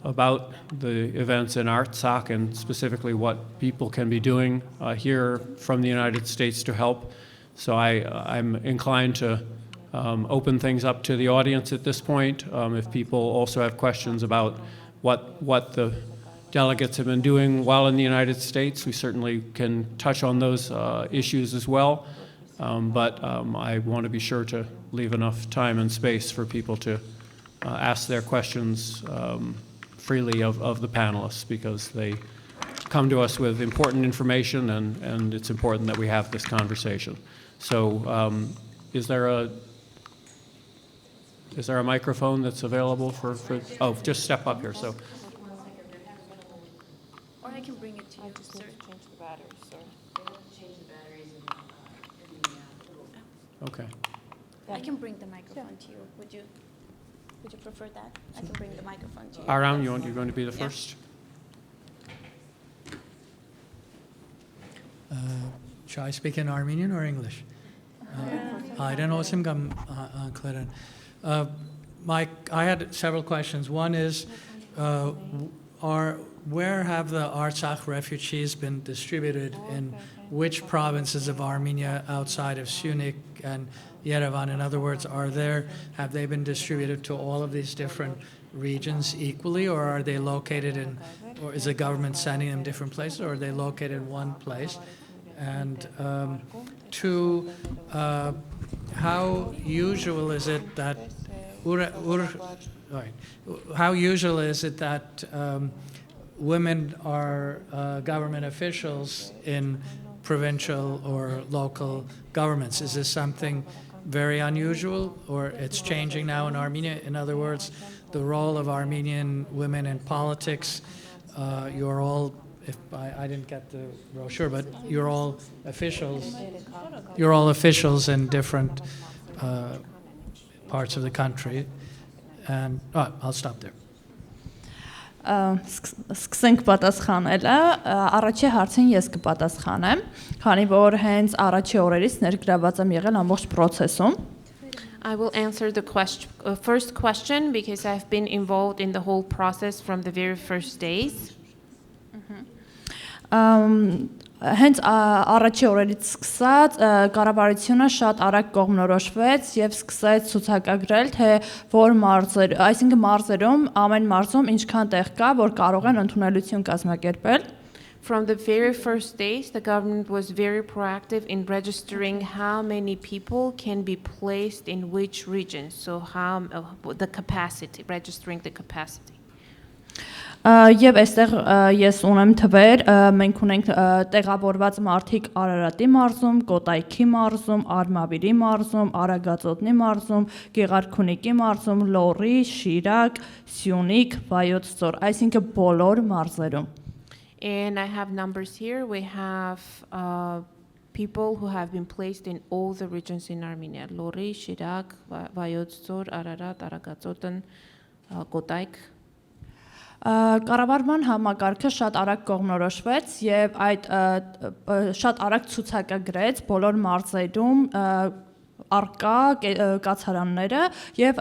about the events in Artsakh and specifically what people can be doing here from the United States to help. So I'm inclined to open things up to the audience at this point. If people also have questions about what the delegates have been doing while in the United States, we certainly can touch on those issues as well. But I want to be sure to leave enough time and space for people to ask their questions freely of the panelists, because they come to us with important information, and it's important that we have this conversation. So is there a microphone that's available for oh, just step up here. So. Or I can bring it to you, sir. Change the batteries, sir. Okay. I can bring the microphone to you. Would you prefer that? I can bring the microphone to you. Aram, you're going to be the first? Shall I speak in Armenian or English? I don't know. I had several questions. One is, where have the Artsakh refugees been distributed, in which provinces of Armenia outside of Syunik and Yerevan? In other words, have they been distributed to all of these different regions equally, or are they located in, or is the government sending them different places, or are they located in one place? And two, how usual is it that women are government officials in provincial or local governments? Is this something very unusual, or it's changing now in Armenia? In other words, the role of Armenian women in politics, you're all, if I didn't get the brochure, but you're all officials in different parts of the country. And I'll stop there. Սկսենք պատասխանելը, առաջի հարցին ես կպատասխանեմ, քանի որ հենց առաջի օրերից ներգրաված եմ եղել ամբողջ process-ում. I will answer the first question because I've been involved in the whole process from the very first days. Հենց առաջի օրերից սկսած կառավարությունը շատ արագ կողմնորոշվեց եւ սկսեց ցուցակագրել, թե որ մարզեր, այսինքն մարզերում, ամեն մարզում ինչքան տեղ կա, որ կարող են ընդունելություն կազմակերպել։ From the very first days, the government was very proactive in registering how many people can be placed in which regions. So how the capacity, registering the capacity. Եվ այստեղ ես ունեմ թվեր, մենք ունենք տեղավորված մարդիկ Արարատի մարզում, Կոտայքի մարզում, Արմավիրի մարզում, Արագածոտնի մարզում, Գեղարքունիքի մարզում, Լոռի, Շիրակ, Սյունիք, Վայոց ձոր, այսինքն բոլոր մարզերում։ And I have numbers here. We have people who have been placed in all the regions in Armenia. Lori, Shirak, Vayotz Dzor, Ararat, Aragatsotn, Kotayk. Կառավարման համակարգը շատ արագ կողմնորոշվեց եւ այդ շատ արագ ցուցակագրեց բոլոր մարզերում արկա կացարանները եւ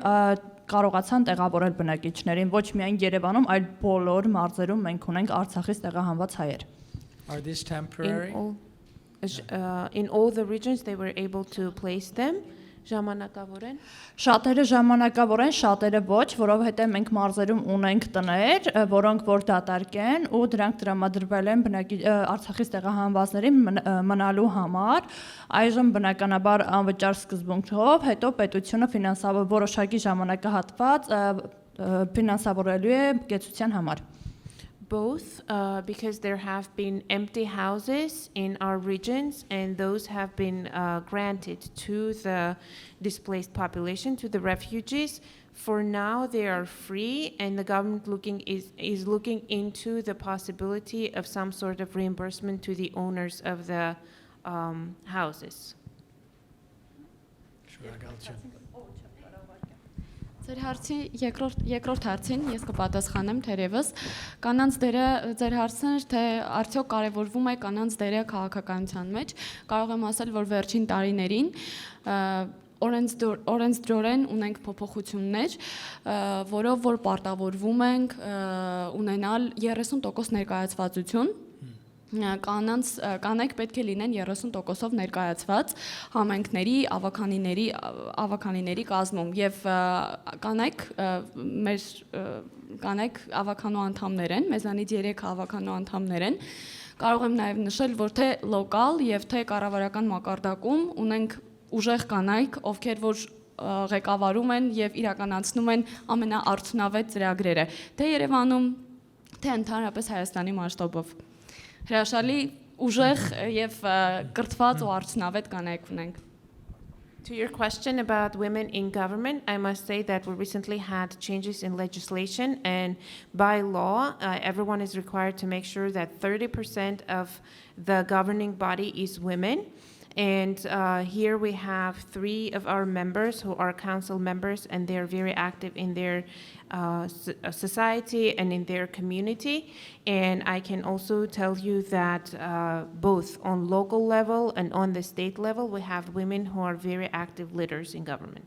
կարողացան տեղավորել բնակիչներին ոչ միայն Երևանում, այլ բոլոր մարզերում մենք ունենք Արցախից տեղահանված հայեր։ Are these temporary? In all the regions they were able to place them. Ժամանակավոր են։ Շատերը ժամանակավոր են, շատերը ոչ, որովհետև մենք մարզերում ունենք տներ, որոնք որ դատարկ են ու դրանք տրամադրվել են Արցախից տեղահանվածներին մնալու համար։ Այժմ բնականաբար անվճար սկզբունքով, հետո պետությունը որոշակի ժամանակահատված ֆինանսավորելու է կեցության համար։ Both, because there have been empty houses in our regions, and those have been granted to the displaced population, to the refugees. For now, they are free, and the government is looking into the possibility of some sort of reimbursement to the owners of the houses. Ձեր հարցի երկրորդ հարցին ես կպատասխանեմ թերևս կանանց դերը ձեր հարցն էր թե արդյոք կարևորվում է կանանց դերը քաղաքականության մեջ կարող եմ ասել որ վերջին տարիներին օրենսդրորեն ունենք փոփոխություններ որով որ պարտավորվում ենք ունենալ 30% ներկայացվածություն կանայք պետք է լինեն 30%-ով ներկայացված համայնքների ավականիների կազմում եւ կանայք ավականու անդամներ են մեզանից 3 ավականու անդամներ են կարող եմ նաեւ նշել որ թե լոկալ եւ թե կառավարական մակարդակում ունենք ուժեղ կանայք ովքեր որ ղեկավարում են եւ իրականացնում են ամենաարդյունավետ ծրագրերը թե Երևանում թե ընդհանրապես Հայաստանի մասշտաբով Հրաշալի ուժեղ եւ կրթված ու արդյունավետ կանայք ունենք To your question about women in government, I must say that we recently had changes in legislation and by law, everyone is required to make sure that 30% of the governing body is women. And here we have 3 of our members who are council members and they're very active in their society and in their community. And I can also tell you that both on local level and on the state level, we have women who are very active leaders in government.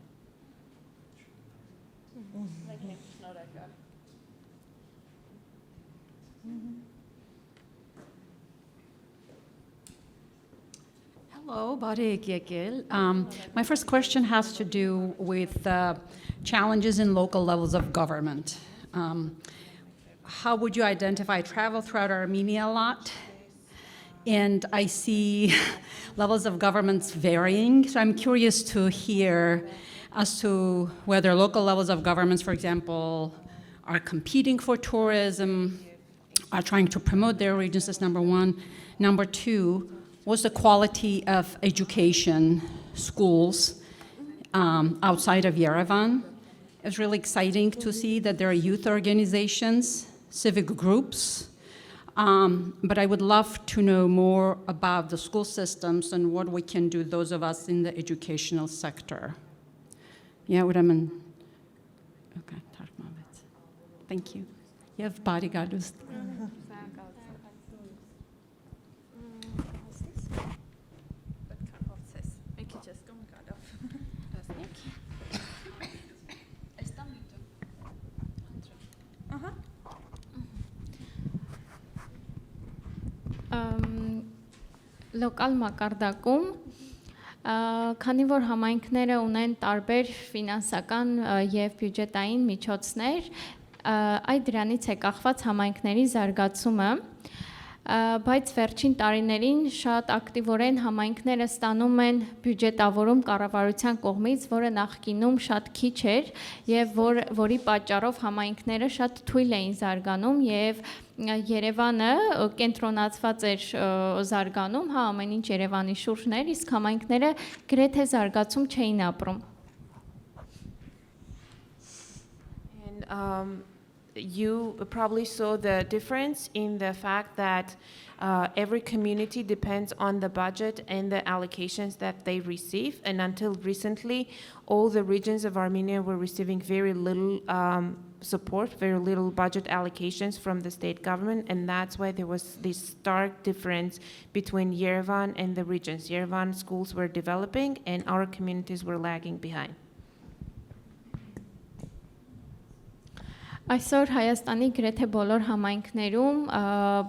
Hello, Barek Yekel. My first question has to do with challenges in local levels of government. How would you identify? I travel throughout Armenia a lot, and I see levels of governments varying. So I'm curious to hear as to whether local levels of governments, for example, are competing for tourism, are trying to promote their regions, as number one. Number two, what's the quality of education, schools outside of Yerevan? It's really exciting to see that there are youth organizations, civic groups, but I would love to know more about the school systems and what we can do, those of us in the educational sector. Yeah, what I mean. Okay, thank you. You have bodyguards. լոկալ մակարդակում քանի որ համայնքները ունեն տարբեր ֆինանսական եւ բյուջետային միջոցներ, այդ դրանից է կախված համայնքների զարգացումը, բայց վերջին տարիներին շատ ակտիվորեն համայնքները ստանում են բյուջետավորում կառավարության կողմից, որը նախկինում շատ քիչ էր եւ որի պատճառով համայնքները շատ թույլ էին զարգանում եւ Երևանը կենտրոնացված էր զարգանում, հա ամեն ինչ Երևանի շուրջն էր, իսկ համայնքները գրեթե զարգացում չէին ապրում։ You probably saw the difference in the fact that every community depends on the budget and the allocations that they receive. And until recently, all the regions of Armenia were receiving very little support, very little budget allocations from the state government. And that's why there was this stark difference between Yerevan and the regions. Yerevan schools were developing and our communities were lagging behind. Այսօր Հայաստանի գրեթե բոլոր համայնքներում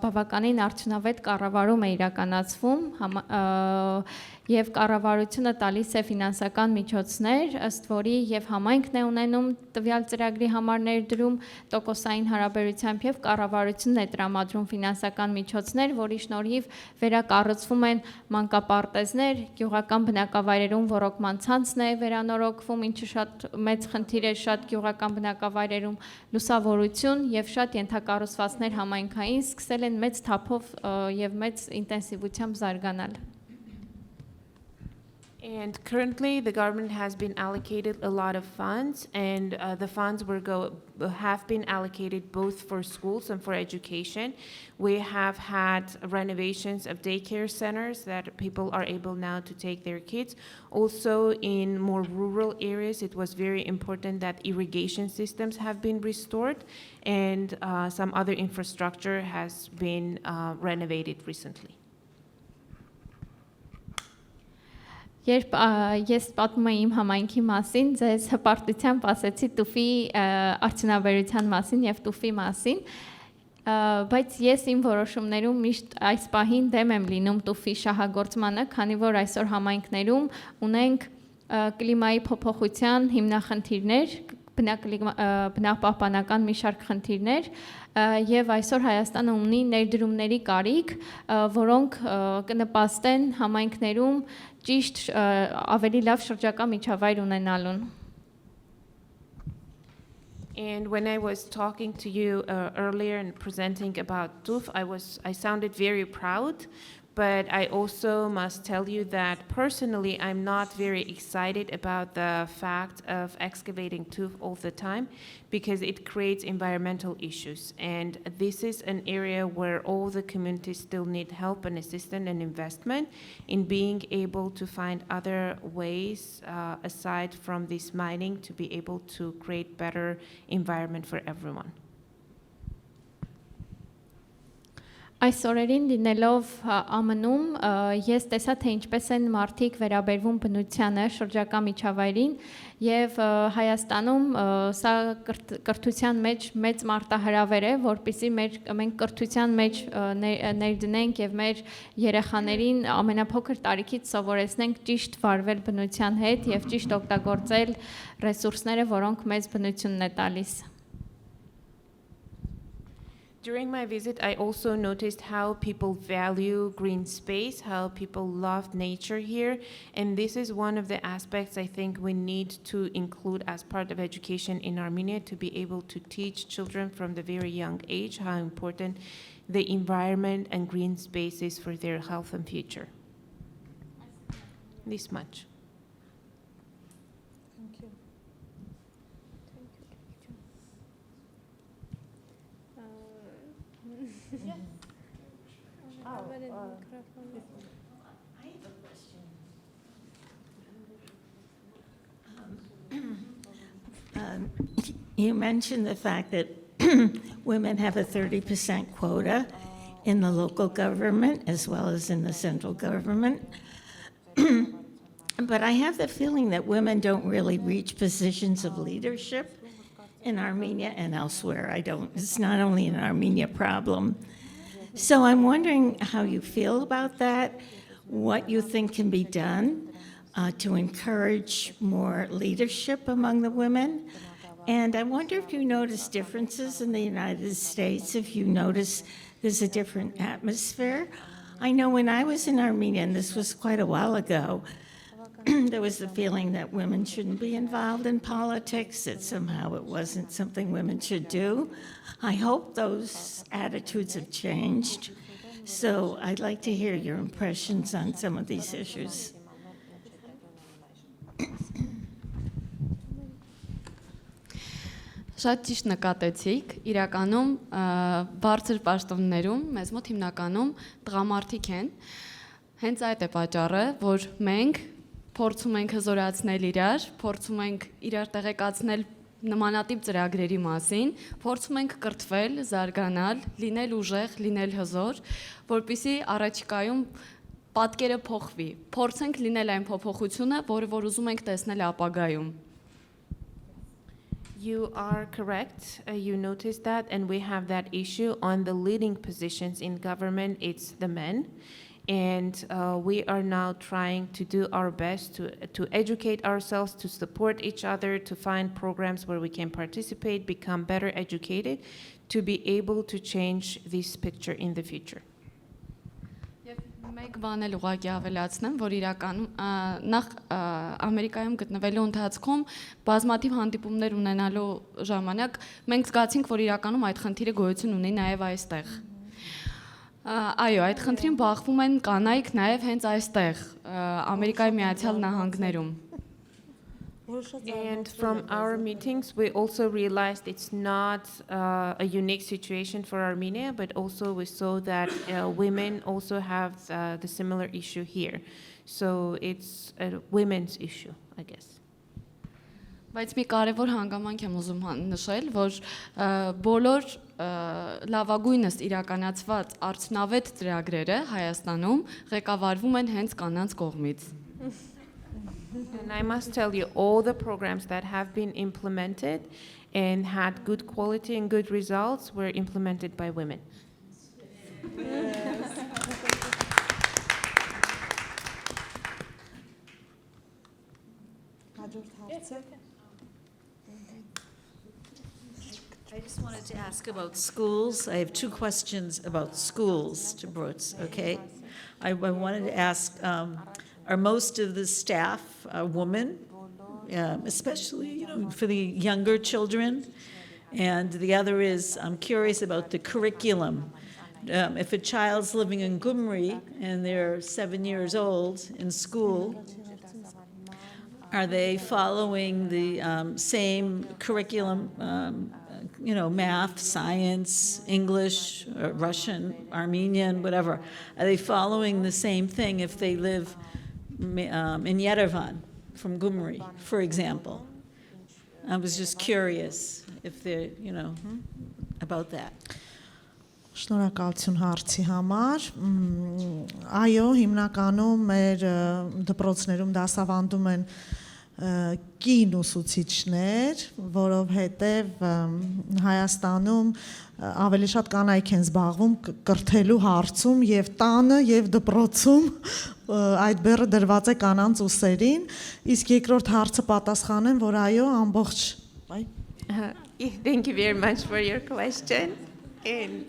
բավականին արդյունավետ կառավարում է իրականացվում եւ կառավարությունը տալիս է ֆինանսական միջոցներ, ըստ որի եւ համայնքն է ունենում տվյալ ծրագրի համար ներդրում տոկոսային հարաբերությամբ եւ կառավարությունն է տրամադրում ֆինանսական միջոցներ, որի շնորհիվ վերակառուցվում են մանկապարտեզներ, գյուղական բնակավայրերում ռոռոկման ցանցն է վերանորոգվում, ինչը շատ մեծ խնդիր է շատ գյուղական բնակավայրերում լուսավորություն եւ շատ ենթակառուցվածքներ համայնքային սկսել են մեծ թափով եւ մեծ ինտենսիվությամբ զարգանալ։ And currently, the government has been allocated a lot of funds, and the funds have been allocated both for schools and for education. We have had renovations of daycare centers that people are able now to take their kids. Also, in more rural areas, it was very important that irrigation systems have been restored, and some other infrastructure has been renovated recently. Երբ ես պատմում եմ իմ համայնքի մասին, ձեզ հպարտությամբ ասեցի տուֆի արդյունաբերության մասին եւ տուֆի մասին, բայց ես իմ որոշումներում միշտ այս պահին դեմ եմ լինում տուֆի շահագործմանը, քանի որ այսօր համայնքներում ունենք կլիմայի փոփոխության հիմնախնդիրներ, բնապահպանական մի շարք խնդիրներ եւ այսօր Հայաստանը ունի ներդրումների կարիք, որոնք կնպաստեն համայնքներում ճիշտ ավելի լավ շրջակա միջավայր ունենալուն։ And when I was talking to you earlier and presenting about TUF, I sounded very proud, but I also must tell you that personally I'm not very excited about the fact of excavating TUF all the time because it creates environmental issues. And this is an area where all the communities still need help and assistance and investment in being able to find other ways aside from this mining to be able to create better environment for everyone. Այս օրերին լինելով ԱՄՆ-ում ես տեսա թե ինչպես են մարդիկ վերաբերվում բնությանը, շրջակա միջավայրին եւ Հայաստանում սա կրթության մեջ մեծ մարտահրավեր է, որպեսզի մենք կրթության մեջ ներդնենք եւ մեր երեխաներին ամենափոքր տարիքից սովորեցնենք ճիշտ վարվել բնության հետ եւ ճիշտ օգտագործել ռեսուրսները, որոնք մեզ բնությունն է տալիս։ During my visit, I also noticed how people value green space, how people love nature here. And this is one of the aspects I think we need to include as part of education in Armenia, to be able to teach children from the very young age how important the environment and green space is for their health and future. This much. You mentioned the fact that women have a 30% quota in the local government as well as in the central government. But I have the feeling that women don't really reach positions of leadership in Armenia and elsewhere. It's not only an Armenia problem. So I'm wondering how you feel about that. what you think can be done to encourage more leadership among the women. And I wonder if you notice differences in the United States, if you notice there's a different atmosphere. I know when I was in Armenia, and this was quite a while ago, there was the feeling that women shouldn't be involved in politics, that somehow it wasn't something women should do. I hope those attitudes have changed. So I'd like to hear your impressions on some of these issues. Շատ ճիշտ նկատեցիք, իրականում բարձր պաշտոններում մեզ մոտ հիմնականում տղամարդիկ են։ Հենց այդ է պատճառը, որ մենք փորձում ենք հզորացնել իրար, փորձում ենք իրար տեղեկացնել նմանատիպ ծրագրերի մասին, փորձում ենք կրթվել, զարգանալ, լինել ուժեղ, լինել հզոր, որպեսզի առաջիկայում պատկերը փոխվի։ Փորձենք լինել այն փոփոխությունը, որը որ ուզում ենք տեսնել ապագայում։ You are correct. You noticed that, and we have that issue on the leading positions in government. It's the men, and we are now trying to do our best to educate ourselves, to support each other, to find programs where we can participate, become better educated, to be able to change this picture in the future. Մեկ բան էլ ուղղակի ավելացնեմ, որ իրականում նախ Ամերիկայում գտնվելու ընթացքում բազմաթիվ հանդիպումներ ունենալու ժամանակ մենք զգացինք, որ իրականում այդ խնդիրը գոյություն ունի նաև այստեղ։ Այո, այդ խնդրին բախվում են կանայք նաև հենց այստեղ, Ամերիկայի Միացյալ Նահանգներում։ And from our meetings, we also realized it's not a unique situation for Armenia, but also we saw that women also have the similar issue here. So it's a women's issue, I guess. Բայց մի կարևոր հանգամանք եմ ուզում նշել, որ բոլոր լավագույնս իրականացված արդյունավետ ծրագրերը Հայաստանում ղեկավարվում են հենց կանանց կողմից։ And I must tell you, all the programs that have been implemented and had good quality and good results were implemented by women. Yes. I just wanted to ask about schools. I have two questions about schools to Brooks, okay? I wanted to ask, are most of the staff women, especially for the younger children? And the other is, I'm curious about the curriculum. If a child's living in Gyumri and they're 7 years old in school, are they following the same curriculum, math, science, English, Russian, Armenian, whatever? Are they following the same thing if they live in Yerevan from Gyumri, for example? I was just curious if they're, about that. Շնորհակալություն հարցի համար։ Այո, հիմնականում մեր դպրոցներում դասավանդում են կին ուսուցիչներ, որովհետև Հայաստանում ավելի շատ կանայք են զբաղվում կրթելու հարցում եւ տանը եւ դպրոցում այդ բեռը դրված է կանանց ուսերին, իսկ երկրորդ հարցը պատասխանեմ, որ այո, ամբողջ Thank you very much for your question. And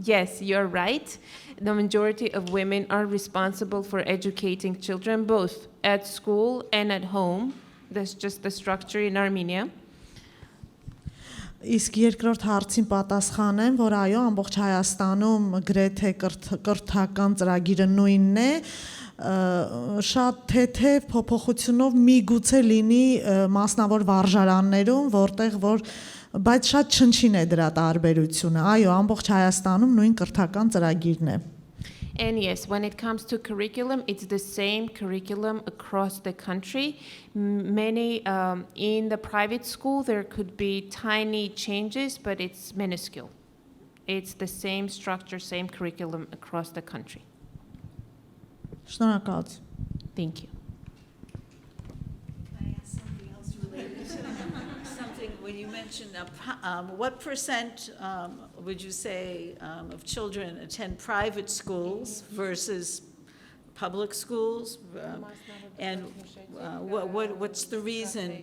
yes, you're right. The majority of women are responsible for educating children, both at school and at home. That's just the structure in Armenia. Իսկ երկրորդ հարցին պատասխանեմ, որ այո, ամբողջ Հայաստանում գրեթե կրթական ծրագիրը նույնն է, շատ թեթև փոփոխությունով միգուցե լինի մասնավոր վարժարաններում, որտեղ որ բայց շատ չնչին է դրա տարբերությունը։ Այո, ամբողջ Հայաստանում նույն կրթական ծրագիրն է։ And yes, when it comes to curriculum, it's the same curriculum across the country. Many in the private school, there could be tiny changes, but it's minuscule. It's the same structure, same curriculum across the country. Շնորհակալություն։ Thank you. Can I ask something else related to something when you mentioned what percent would you say of children attend private schools versus public schools? And what's the reason,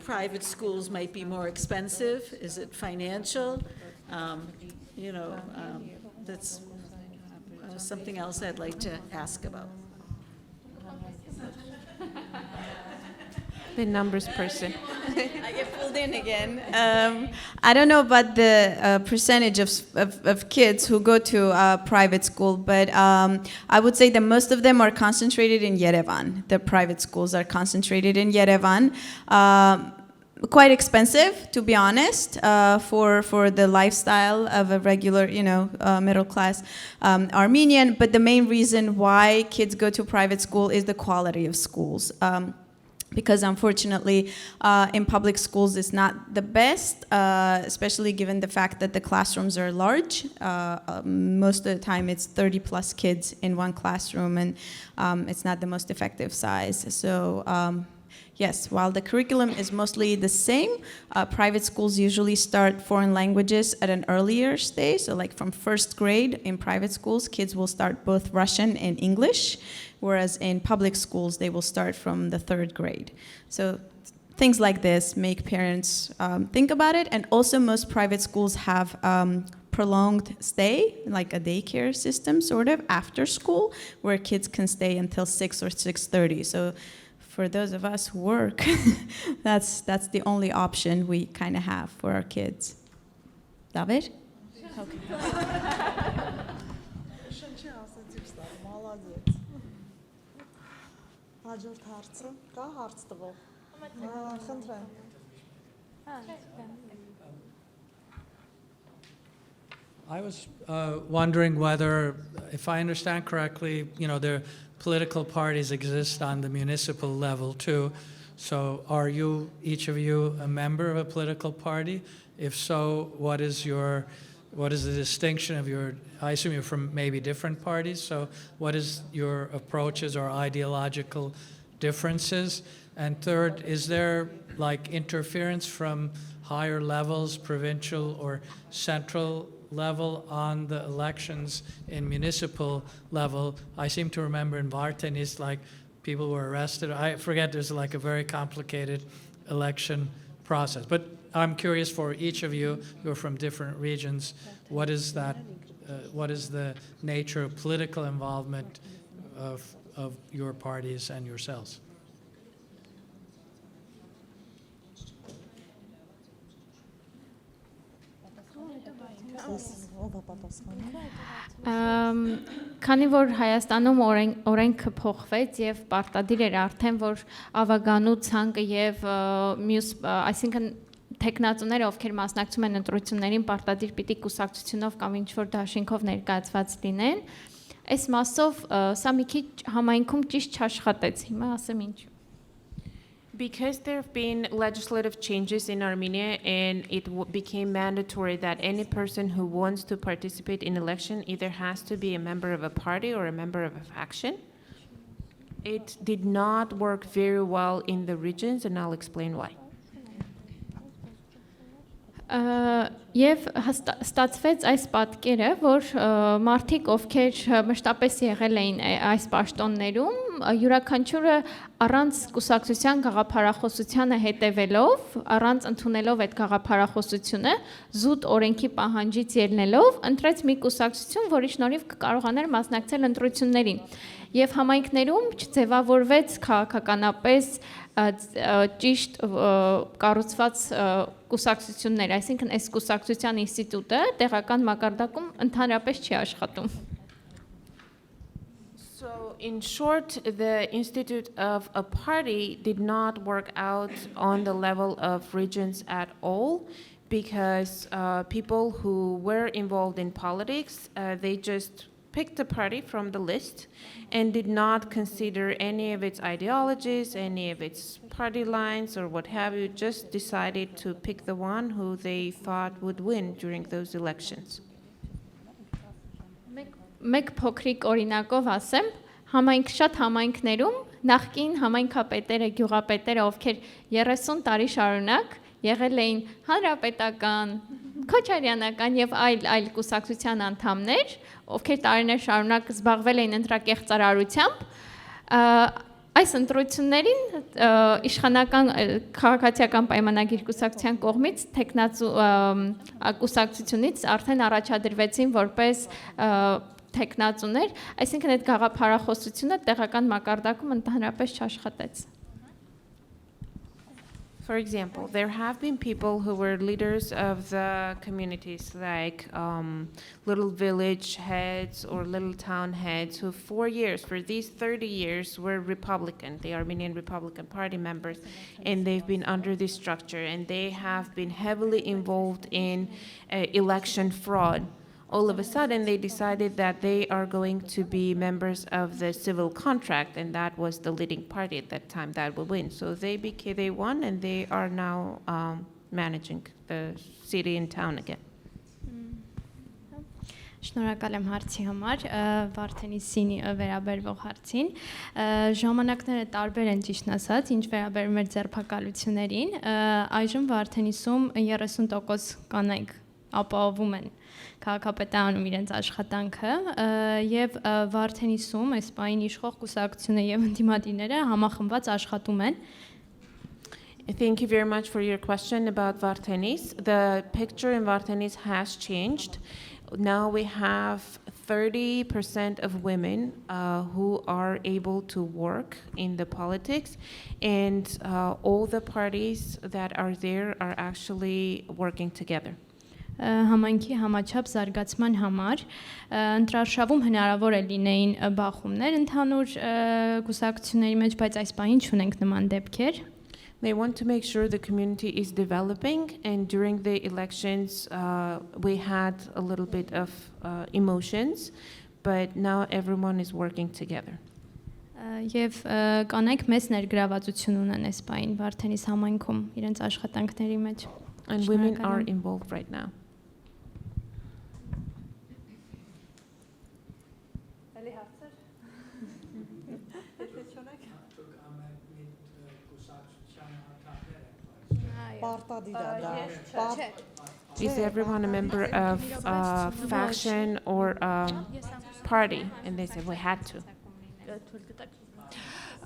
private schools might be more expensive? Is it financial? That's something else I'd like to ask about. The numbers person. I get pulled in again. I don't know about the percentage of kids who go to private school, but I would say that most of them are concentrated in Yerevan. The private schools are concentrated in Yerevan. Quite expensive, to be honest, for the lifestyle of a regular, middle class Armenian. But the main reason why kids go to private school is the quality of schools. Because unfortunately, in public schools, it's not the best, especially given the fact that the classrooms are large. Most of the time, it's 30 plus kids in one classroom, and it's not the most effective size. So, yes, while the curriculum is mostly the same, private schools usually start foreign languages at an earlier stage. So, like from first grade in private schools, kids will start both Russian and English. Whereas in public schools, they will start from the third grade. So things like this make parents think about it. And also most private schools have prolonged stay, like a daycare system, sort of, after school, where kids can stay until 6 or 6:30. So for those of us who work, that's the only option we kind of have for our kids. David? Okay. Հաջորդ հարցը կա հարց տվող։ Խնդրեմ։ I was wondering whether, if I understand correctly, the political parties exist on the municipal level too. So are each of you, a member of a political party? If so, what is the distinction of I assume you're from maybe different parties, so what is your approaches or ideological differences? And third, is there interference from higher levels, provincial or central level, on the elections in municipal level? I seem to remember in Vartan, people were arrested. I forget, there's a very complicated election process. But I'm curious for each of you, you're from different regions, what is the nature of political involvement of your parties and yourselves? Քանի որ Հայաստանում օրենքը փոխվեց եւ պարտադիր էր արդեն որ ավագանու ցանկը եւ մյուս, այսինքն տեխնացուները, ովքեր մասնակցում են ընտրություններին, պարտադիր պիտի կուսակցությունով կամ ինչ-որ դաշինքով ներկայացված լինեն, այս մասով սա մի քիչ համայնքում ճիշտ չաշխատեց, հիմա ասեմ ինչ։ Because there have been legislative changes in Armenia and it became mandatory that any person who wants to participate in election either has to be a member of a party or a member of a faction, it did not work very well in the regions, and I'll explain why. Եվ ստացվեց այս պատկերը, որ մարդիկ, ովքեր մշտապես եղել էին այս պաշտոններում, յուրաքանչյուրը առանց կուսակցության գաղափարախոսությանը հետևելով, առանց ընդունելով այդ գաղափարախոսությունը, զուտ օրենքի պահանջից ելնելով, ընտրեց մի կուսակցություն, որի շնորհիվ կկարողաներ մասնակցել ընտրություններին։ Եվ համայնքներում չձևավորվեց քաղաքականապես ճիշտ կառուցված կուսակցություններ, այսինքն այս կուսակցության ինստիտուտը տեղական մակարդակում ընդհանրապես չի աշխատում։ So in short, the institute of a party did not work out on the level of regions at all, because people who were involved in politics, they just picked a party from the list and did not consider any of its ideologies, any of its party lines or what have you, just decided to pick the one who they thought would win during those elections. Մեկ փոքրիկ օրինակով ասեմ, շատ համայնքներում նախկին համայնքապետերը, գյուղապետերը, ովքեր 30 տարի շարունակ եղել էին հանրապետական, քոչարյանական եւ այլ կուսակցության անդամներ, ովքեր տարիներ շարունակ զբաղվել էին ընտրակեղծարարությամբ, այս ընտրություններին իշխանական քաղաքացիական պայմանագիր կուսակցության կողմից տեխնացու կուսակցությունից արդեն առաջադրվեցին որպես տեխնացուներ, այսինքն այդ գաղափարախոսությունը տեղական մակարդակում ընդհանրապես չաշխատեց։ For example, there have been people who were leaders of the communities, like little village heads or little town heads, who for these 30 years, were Republican, the Armenian Republican Party members, and they've been under this structure, and they have been heavily involved in election fraud. All of a sudden, they decided that they are going to be members of the civil contract, and that was the leading party at that time that would win. So they won, and they are now managing the city and town again. Շնորհակալ եմ հարցի համար, Վարդենիսին վերաբերվող հարցին։ Ժամանակները տարբեր են ճիշտ ասած, ինչ վերաբերում է ձերբակալություններին, այժմ Վարդենիսում 30% կանայք ապահովում են քաղաքապետարանում իրենց աշխատանքը եւ Վարդենիսում այս պահին իշխող կուսակցությունը եւ ընդդիմադիրները համախմբված աշխատում են։ Thank you very much for your question about Vartenis. The picture in Vartenis has changed. Now we have 30% of women who are able to work in the politics, and all the parties that are there are actually working together. Համայնքի համաչափ զարգացման համար ընտրարշավում հնարավոր է լինեին բախումներ ընդհանուր կուսակցությունների մեջ, բայց այս պահին չունենք նման դեպքեր։ They want to make sure the community is developing, and during the elections we had a little bit of emotions, but now everyone is working together. Եվ կանայք մեծ ներգրավվածություն ունեն այս պահին Վարդենիս համայնքում իրենց աշխատանքների մեջ։ And women are involved right now. Is everyone a member of a faction or a party? And they said we had to.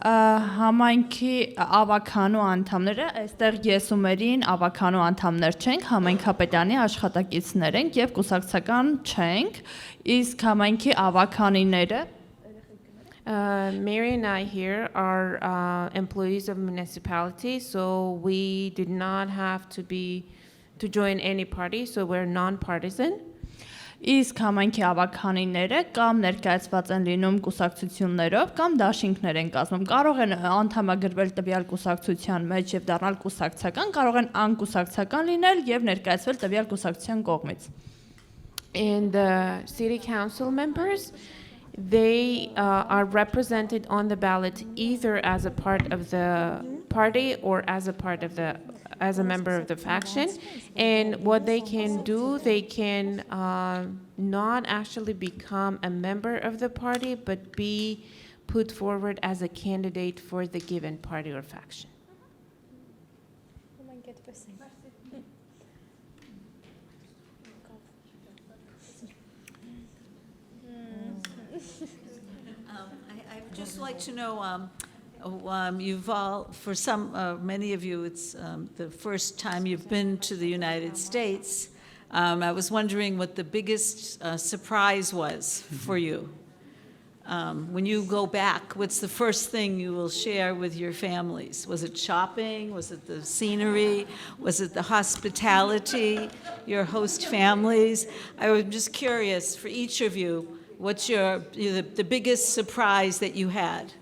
Համայնքի ավականու անդամները, այստեղ ես ու Մերին ավականու անդամներ չենք, համայնքապետարանի աշխատակիցներ ենք եւ կուսակցական չենք, իսկ համայնքի ավականիները Mary and I here are employees of municipality, so we did not have to join any party, so we're non-partisan. Իսկ համայնքի ավականիները կամ ներկայացված են լինում կուսակցություններով կամ դաշինքներ են կազմում, կարող են անդամագրվել տվյալ կուսակցության մեջ եւ դառնալ կուսակցական, կարող են անկուսակցական լինել եւ ներկայացվել տվյալ կուսակցության կողմից. And the city council members, they are represented on the ballot either as a part of the party or as a member of the faction. And what they can do, they can not actually become a member of the party, but be put forward as a candidate for the given party or faction. I'd just like to know, you've all, for many of you, it's the first time you've been to the United States. I was wondering what the biggest surprise was for you. When you go back, what's the first thing you will share with your families? Was it shopping? Was it the scenery? Was it the hospitality, your host families? I was just curious for each of you, what's the biggest surprise that you had?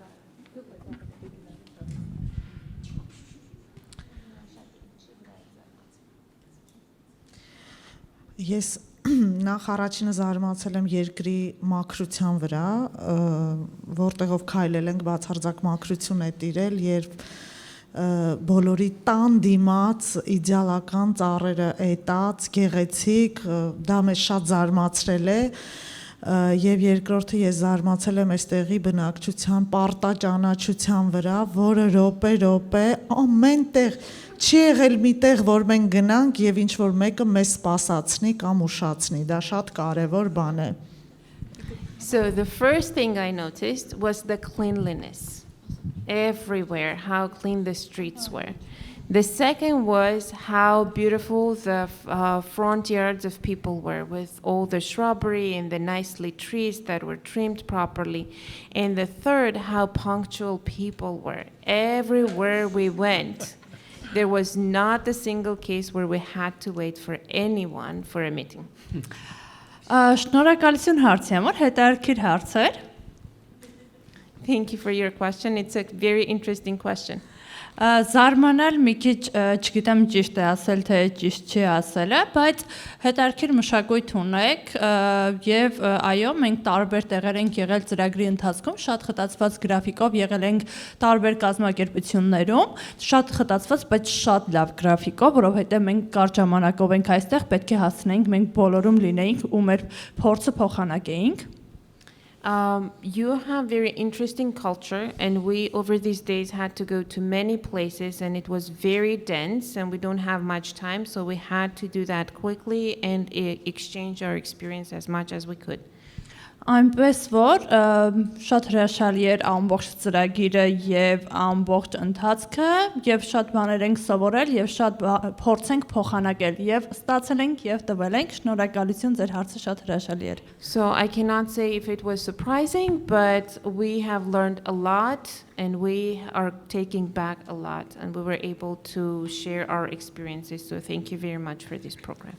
Ես նախ առաջինը զարմացել եմ երկրի մաքրության վրա, որտեղով քայլել ենք բացարձակ մաքրություն է տիրել, երբ բոլորի տան դիմաց իդեալական ծառերը էտած, գեղեցիկ, դա մեզ շատ զարմացրել է, եւ երկրորդը ես զարմացել եմ այստեղի բնակչության պարտաճանաչության վրա, որը րոպե ամեն տեղ Չի եղել միտեղ, որ մենք գնանք եւ ինչ որ մեկը մեզ սպասացնի կամ ուշացնի, դա շատ կարևոր բան է։ So the first thing I noticed was the cleanliness. Everywhere, how clean the streets were. The second was how beautiful the front yards of people were, with all the shrubbery and the nicely trees that were trimmed properly. And the third, how punctual people were. Everywhere we went, there was not a single case where we had to wait for anyone for a meeting. Շնորհակալություն հարցի համար, հետաքրքիր հարց էր։ Thank you for your question. It's a very interesting question. Զարմանալ մի քիչ չգիտեմ ճիշտ է ասել թե ճիշտ չի ասելը, բայց հետաքրքիր մշակույթ ունեք եւ այո, մենք տարբեր տեղեր ենք եղել ծրագրի ընթացքում, շատ խտացված գրաֆիկով եղել ենք տարբեր կազմակերպություններում, շատ խտացված, բայց շատ լավ գրաֆիկով, որովհետեւ մենք կարճ ժամանակով ենք այստեղ, պետք է հասնենք մենք բոլորում լինեինք ու մեր փորձը փոխանակեինք։ You have very interesting culture, and we over these days had to go to many places, and it was very dense, and we don't have much time, so we had to do that quickly and exchange our experience as much as we could. Այնպես որ շատ հրաշալի էր ամբողջ ծրագիրը եւ ամբողջ ընթացքը եւ շատ բաներ ենք սովորել եւ շատ փորձ ենք փոխանակել եւ ստացել ենք եւ տվել ենք շնորհակալություն ձեր հարցը շատ հրաշալի էր. So I cannot say if it was surprising, but we have learned a lot and we are taking back a lot, and we were able to share our experiences, so thank you very much for this program.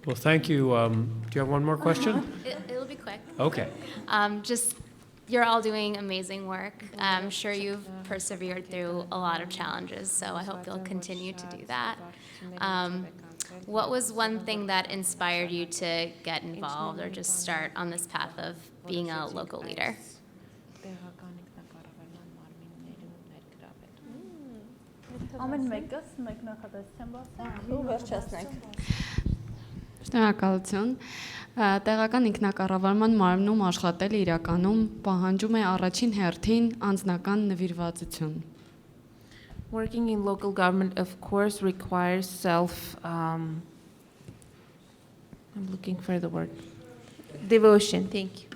Well, thank you. Do you have one more question? It'll be quick. Okay. Just, you're all doing amazing work. I'm sure you've persevered through a lot of challenges, so I hope you'll continue to do that. What was one thing that inspired you to get involved or just start on this path of being a local leader? Ամեն մեկս մեկ նախադասությամբ ասենք ու վերջացնենք։ Շնորհակալություն։ Տեղական ինքնակառավարման մարմնում աշխատելը իրականում պահանջում է առաջին հերթին անձնական նվիրվածություն։ Working in local government, of course, requires I'm looking for the word. Devotion, thank you.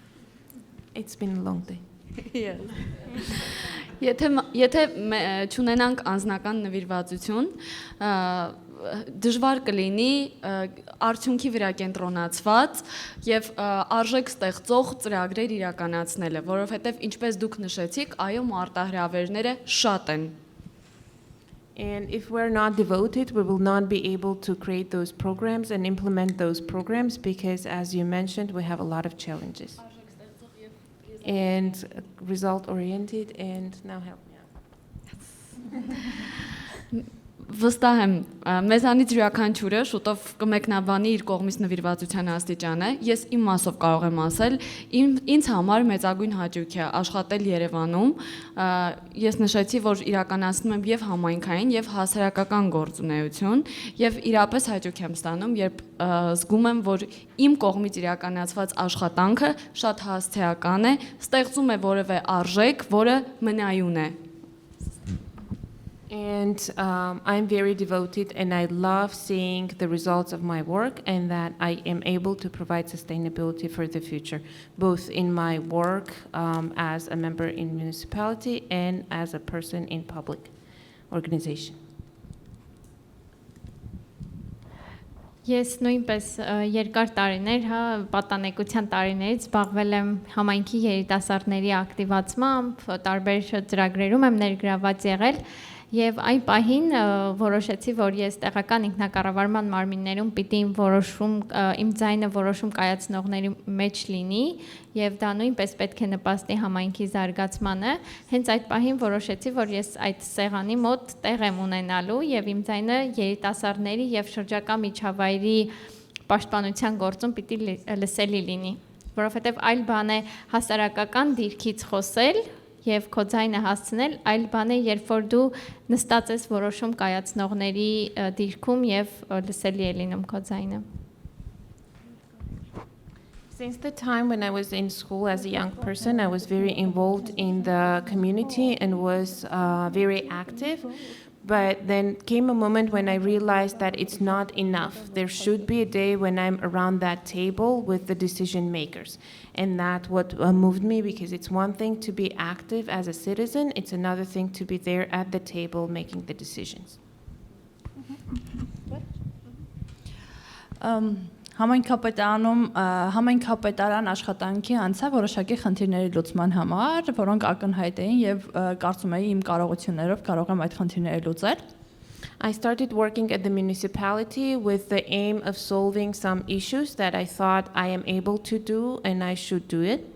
It's been a long day. Yes. Եթե չունենանք անձնական նվիրվածություն, դժվար կլինի արդյունքի վրա կենտրոնացված եւ արժեք ստեղծող ծրագրեր իրականացնելը, որովհետեւ ինչպես դուք նշեցիք, այո, մարտահրավերները շատ են։ And if we're not devoted, we will not be able to create those programs and implement those programs because, as you mentioned, we have a lot of challenges. And result-oriented, and now help me out. Վստահ եմ, մեզանից յուրաքանչյուրը շուտով կմեկնաբանի իր կողմից նվիրվածության աստիճանը։ Ես իմ մասով կարող եմ ասել, ինձ համար մեծագույն հաճույք է աշխատել Երևանում։ Ես նշեցի, որ իրականացնում եմ եւ համայնքային եւ հասարակական գործունեություն, եւ իրապես հաճույք եմ ստանում, երբ զգում եմ, որ իմ կողմից իրականացված աշխատանքը շատ հասցեական է, ստեղծում է որևէ արժեք, որը մնայուն է։ And I'm very devoted, and I love seeing the results of my work and that I am able to provide sustainability for the future, both in my work as a member in municipality and as a person in public organization. Ես նույնպես երկար տարիներ, պատանեկության տարիներից զբաղվել եմ համայնքի երիտասարդների ակտիվացմամբ, տարբեր ծրագրերում եմ ներգրաված եղել եւ այն պահին որոշեցի, որ ես տեղական ինքնակառավարման մարմիններում պիտի իմ ձայնը որոշում կայացնողների մեջ լինի եւ դա նույնպես պետք է նպաստի համայնքի զարգացմանը։ Հենց այդ պահին որոշեցի, որ ես այդ սեղանի մոտ տեղ եմ ունենալու եւ իմ ձայնը երիտասարդների եւ շրջակա միջավայրի պաշտպանության գործում պիտի լսելի լինի, որովհետեւ այլ բան է հասարակական դիրքից խոսել եւ քո ձայնը հասցնել, այլ բան է, երբ որ դու նստած ես որոշում կայացնողների դիրքում եւ լսելի է լինում քո ձայնը։ Since the time when I was in school as a young person, I was very involved in the community and was very active. But then came a moment when I realized that it's not enough. There should be a day when I'm around that table with the decision makers. And that's what moved me, because it's one thing to be active as a citizen, it's another thing to be there at the table making the decisions. Համայնքապետարան աշխատանքի անցա որոշակի խնդիրների լուծման համար, որոնք ակնհայտ էին եւ կարծում եմ իմ կարողություններով կարող եմ այդ խնդիրները լուծել։ I started working at the municipality with the aim of solving some issues that I thought I am able to do and I should do it.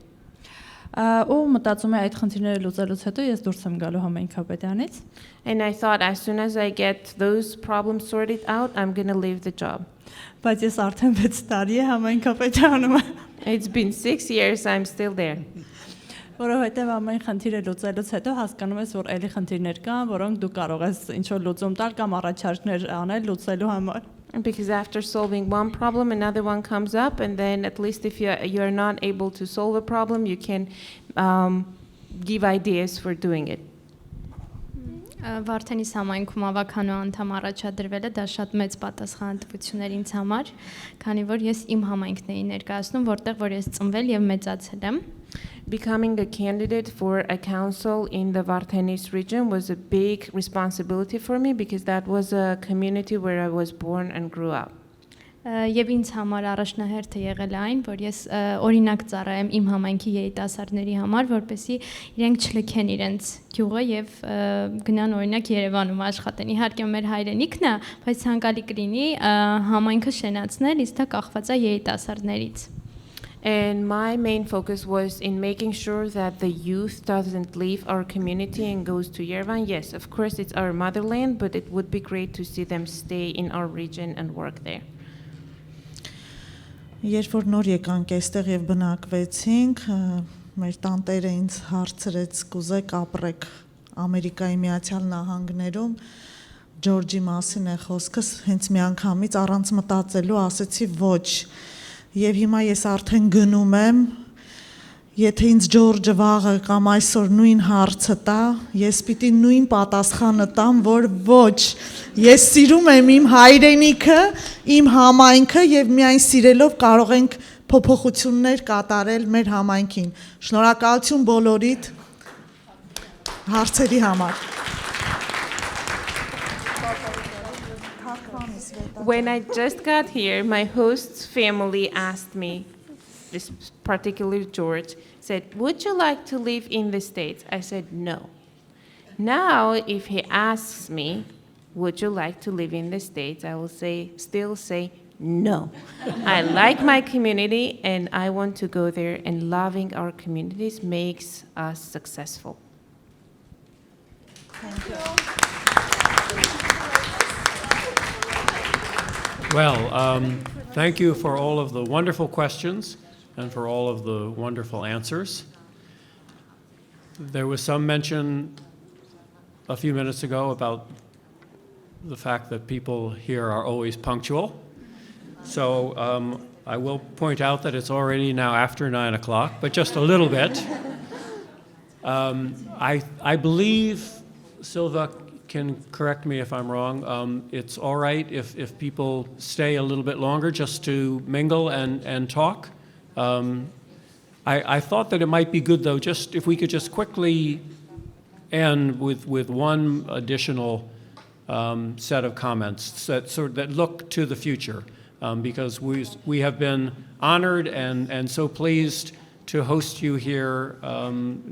Ու մտածում եմ այդ խնդիրները լուծելուց հետո ես դուրս եմ գալու համայնքապետարանից։ And I thought as soon as I get those problems sorted out, I'm going to leave the job. Բայց ես արդեն 6 տարի է համայնքապետարանում եմ։ It's been 6 years, I'm still there. Որովհետև ամեն խնդիրը լուծելուց հետո հասկանում ես, որ ելի խնդիրներ կան, որոնք դու կարող ես ինչ որ լուծում տալ կամ առաջարկներ անել լուծելու համար։ Because after solving one problem, another one comes up, and then at least if you're not able to solve a problem, you can give ideas for doing it. Վարդենիս համայնքում ավականու անդամ առաջադրվելը դա շատ մեծ պատասխանատվություն էր ինձ համար, քանի որ ես իմ համայնքն էի ներկայացնում, որտեղ որ ես ծնվել եւ մեծացել եմ։ Becoming a candidate for a council in the Vardenis region was a big responsibility for me, because that was a community where I was born and grew up. Եվ ինձ համար առաջնահերթը եղել այն, որ ես օրինակ ծառայեմ իմ համայնքի երիտասարդների համար, որպեսզի իրենք չլքեն իրենց գյուղը եւ գնան օրինակ Երևանում աշխատեն։ Իհարկե մեր հայրենիքն է, բայց ցանկալի կլինի համայնքը շենացնել, իսկ դա կախված է երիտասարդներից։ And my main focus was in making sure that the youth doesn't leave our community and goes to Yerevan. Yes, of course it's our motherland, but it would be great to see them stay in our region and work there. Երբ որ նոր եկանք այստեղ եւ բնակվեցինք, մեր տանտերը ինձ հարցրեց կուզեք ապրեք Ամերիկայի Միացյալ Նահանգներում, Ջորջի մասին է խոսքս, հենց միանգամից առանց մտածելու ասեցի ոչ։ Եվ հիմա ես արդեն գնում եմ, եթե ինձ Ջորջը վաղը կամ այսօր նույն հարցը տա, ես պիտի նույն պատասխանը տամ, որ ոչ, ես սիրում եմ իմ հայրենիքը, իմ համայնքը եւ միայն սիրելով կարող ենք փոփոխություններ կատարել մեր համայնքին։ Շնորհակալություն բոլորիդ հարցերի համար։ When I just got here, my host's family asked me, this particular George, said, would you like to live in the States? I said, no. Now, if he asks me, would you like to live in the States? I will still say, no. I like my community and I want to go there, and loving our communities makes us successful. Thank you. Well, thank you for all of the wonderful questions and for all of the wonderful answers. There was some mention a few minutes ago about the fact that people here are always punctual. So I will point out that it's already now after 9 o'clock, but just a little bit. I believe, Silva can correct me if I'm wrong, it's all right if people stay a little bit longer just to mingle and talk. I thought that it might be good, though, just if we could just quickly end with one additional set of comments that look to the future, because we have been honored and so pleased to host you here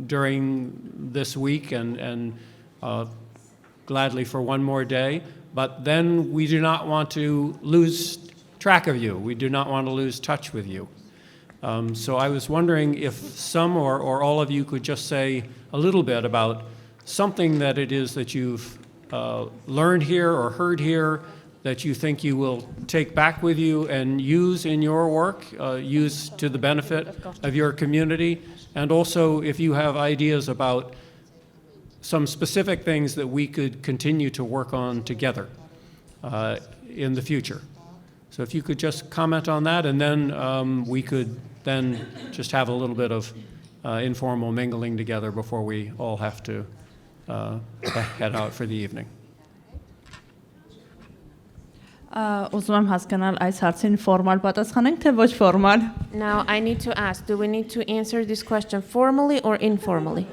during this week and gladly for one more day. But then we do not want to lose track of you. We do not want to lose touch with you. So I was wondering if some or all of you could just say a little bit about something that it is that you've learned here or heard here that you think you will take back with you and use in your work, use to the benefit of your community, and also if you have ideas about some specific things that we could continue to work on together in the future. So if you could just comment on that, and then we could then just have a little bit of informal mingling together before we all have to head out for the evening. Ուզում եմ հասկանալ այս հարցին ֆորմալ պատասխանենք թե ոչ ֆորմալ։ Now I need to ask, do we need to answer this question formally or informally?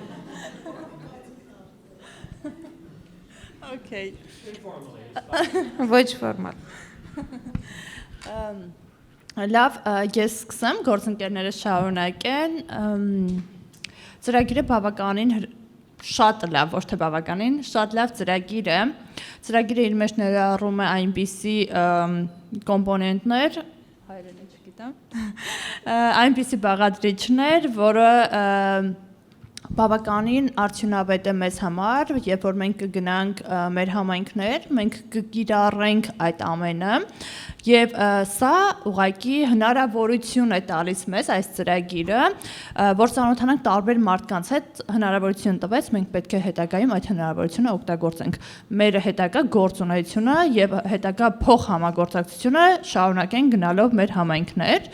Okay. Ոչ ֆորմալ։ Լավ, ես սկսեմ, գործընկերները շարունակեն։ Ծրագիրը բավականին շատ լավ, ոչ թե բավականին, շատ լավ ծրագիր է։ Ծրագիրը իր մեջ ներառում է այնպիսի կոմպոնենտներ, հայերեն չգիտեմ, այնպիսի բաղադրիչներ, որը բավականին արդյունավետ է մեզ համար, երբ որ մենք կգնանք մեր համայնքներ, մենք կկիրառենք այդ ամենը, եւ սա ուղղակի հնարավորություն է տալիս մեզ այս ծրագիրը, որ ծանոթանանք տարբեր մարդկանց հետ, հնարավորություն տվեց, մենք պետք է հետագայում այդ հնարավորությունը օգտագործենք։ Մեր հետագա գործունեությունը եւ հետագա փոխհամագործակցությունը շարունակենք գնալով մեր համայնքներ։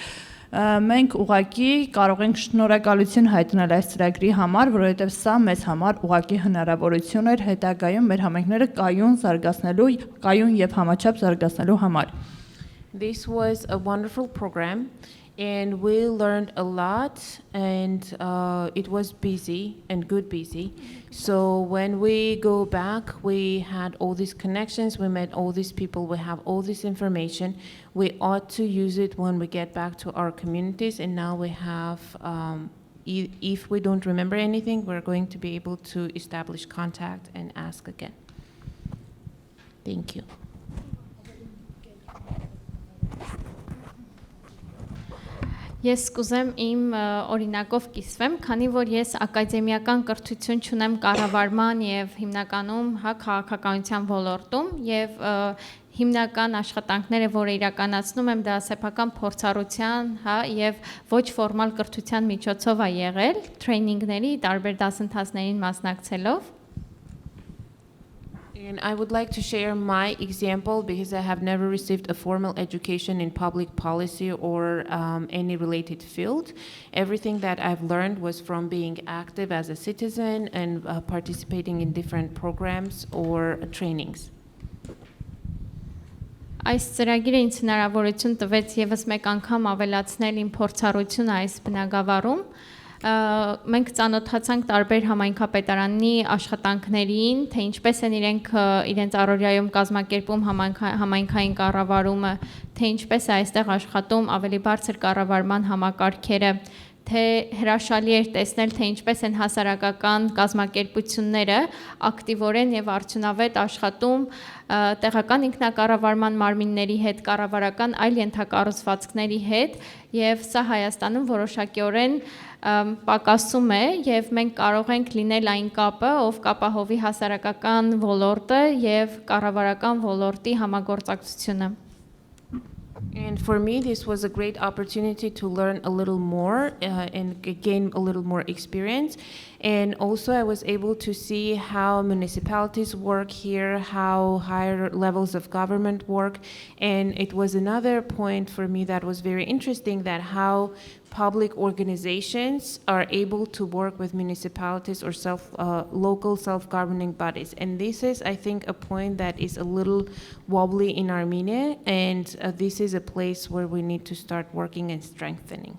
Մենք ուղղակի կարող ենք շնորհակալություն հայտնել այս ծրագրի համար, որովհետև սա մեզ համար ուղղակի հնարավորություն էր հետագայում մեր համայնքները կայուն զարգացնելու, կայուն եւ համաչափ զարգացնելու համար։ This was a wonderful program, and we learned a lot, and it was busy and good busy. So when we go back, we had all these connections, we met all these people, we have all this information. We ought to use it when we get back to our communities, and now we have, if we don't remember anything, we're going to be able to establish contact and ask again. Thank you. Ես կուզեմ իմ օրինակով կիսվեմ, քանի որ ես ակադեմիական կրթություն չունեմ կառավարման եւ հիմնականում քաղաքականության ոլորտում եւ հիմնական աշխատանքները, որը իրականացնում եմ, դա սեփական փորձառության, եւ ոչ ֆորմալ կրթության միջոցով է եղել, տրեյնինգների, տարբեր դասընթացներին մասնակցելով։ And I would like to share my example because I have never received a formal education in public policy or any related field. Everything that I've learned was from being active as a citizen and participating in different programs or trainings. Այս ծրագիրը ինձ հնարավորություն տվեց եւս մեկ անգամ ավելացնել իմ փորձառությունը այս բնագավառում։ Մենք ծանոթացանք տարբեր համայնքապետարանի աշխատանքներին, թե ինչպես են իրենց առօրյայում կազմակերպում համայնքային կառավարումը, թե ինչպես է այստեղ աշխատում ավելի բարձր կառավարման համակարգերը, թե հրաշալի էր տեսնել, թե ինչպես են հասարակական կազմակերպությունները ակտիվորեն եւ արդյունավետ աշխատում տեղական ինքնակառավարման մարմինների հետ, կառավարական այլ ենթակառուցվածքների հետ, եւ սա Հայաստանում որոշակիորեն պակասում է եւ մենք կարող ենք լինել այն կապը, ով կապահովի հասարակական ոլորտը եւ կառավարական ոլորտի համագործակցությունը։ And for me, this was a great opportunity to learn a little more and gain a little more experience. And also I was able to see how municipalities work here, how higher levels of government work. And it was another point for me that was very interesting, that how public organizations are able to work with municipalities or local self-governing bodies. And this is, I think, a point that is a little wobbly in Armenia, and this is a place where we need to start working and strengthening.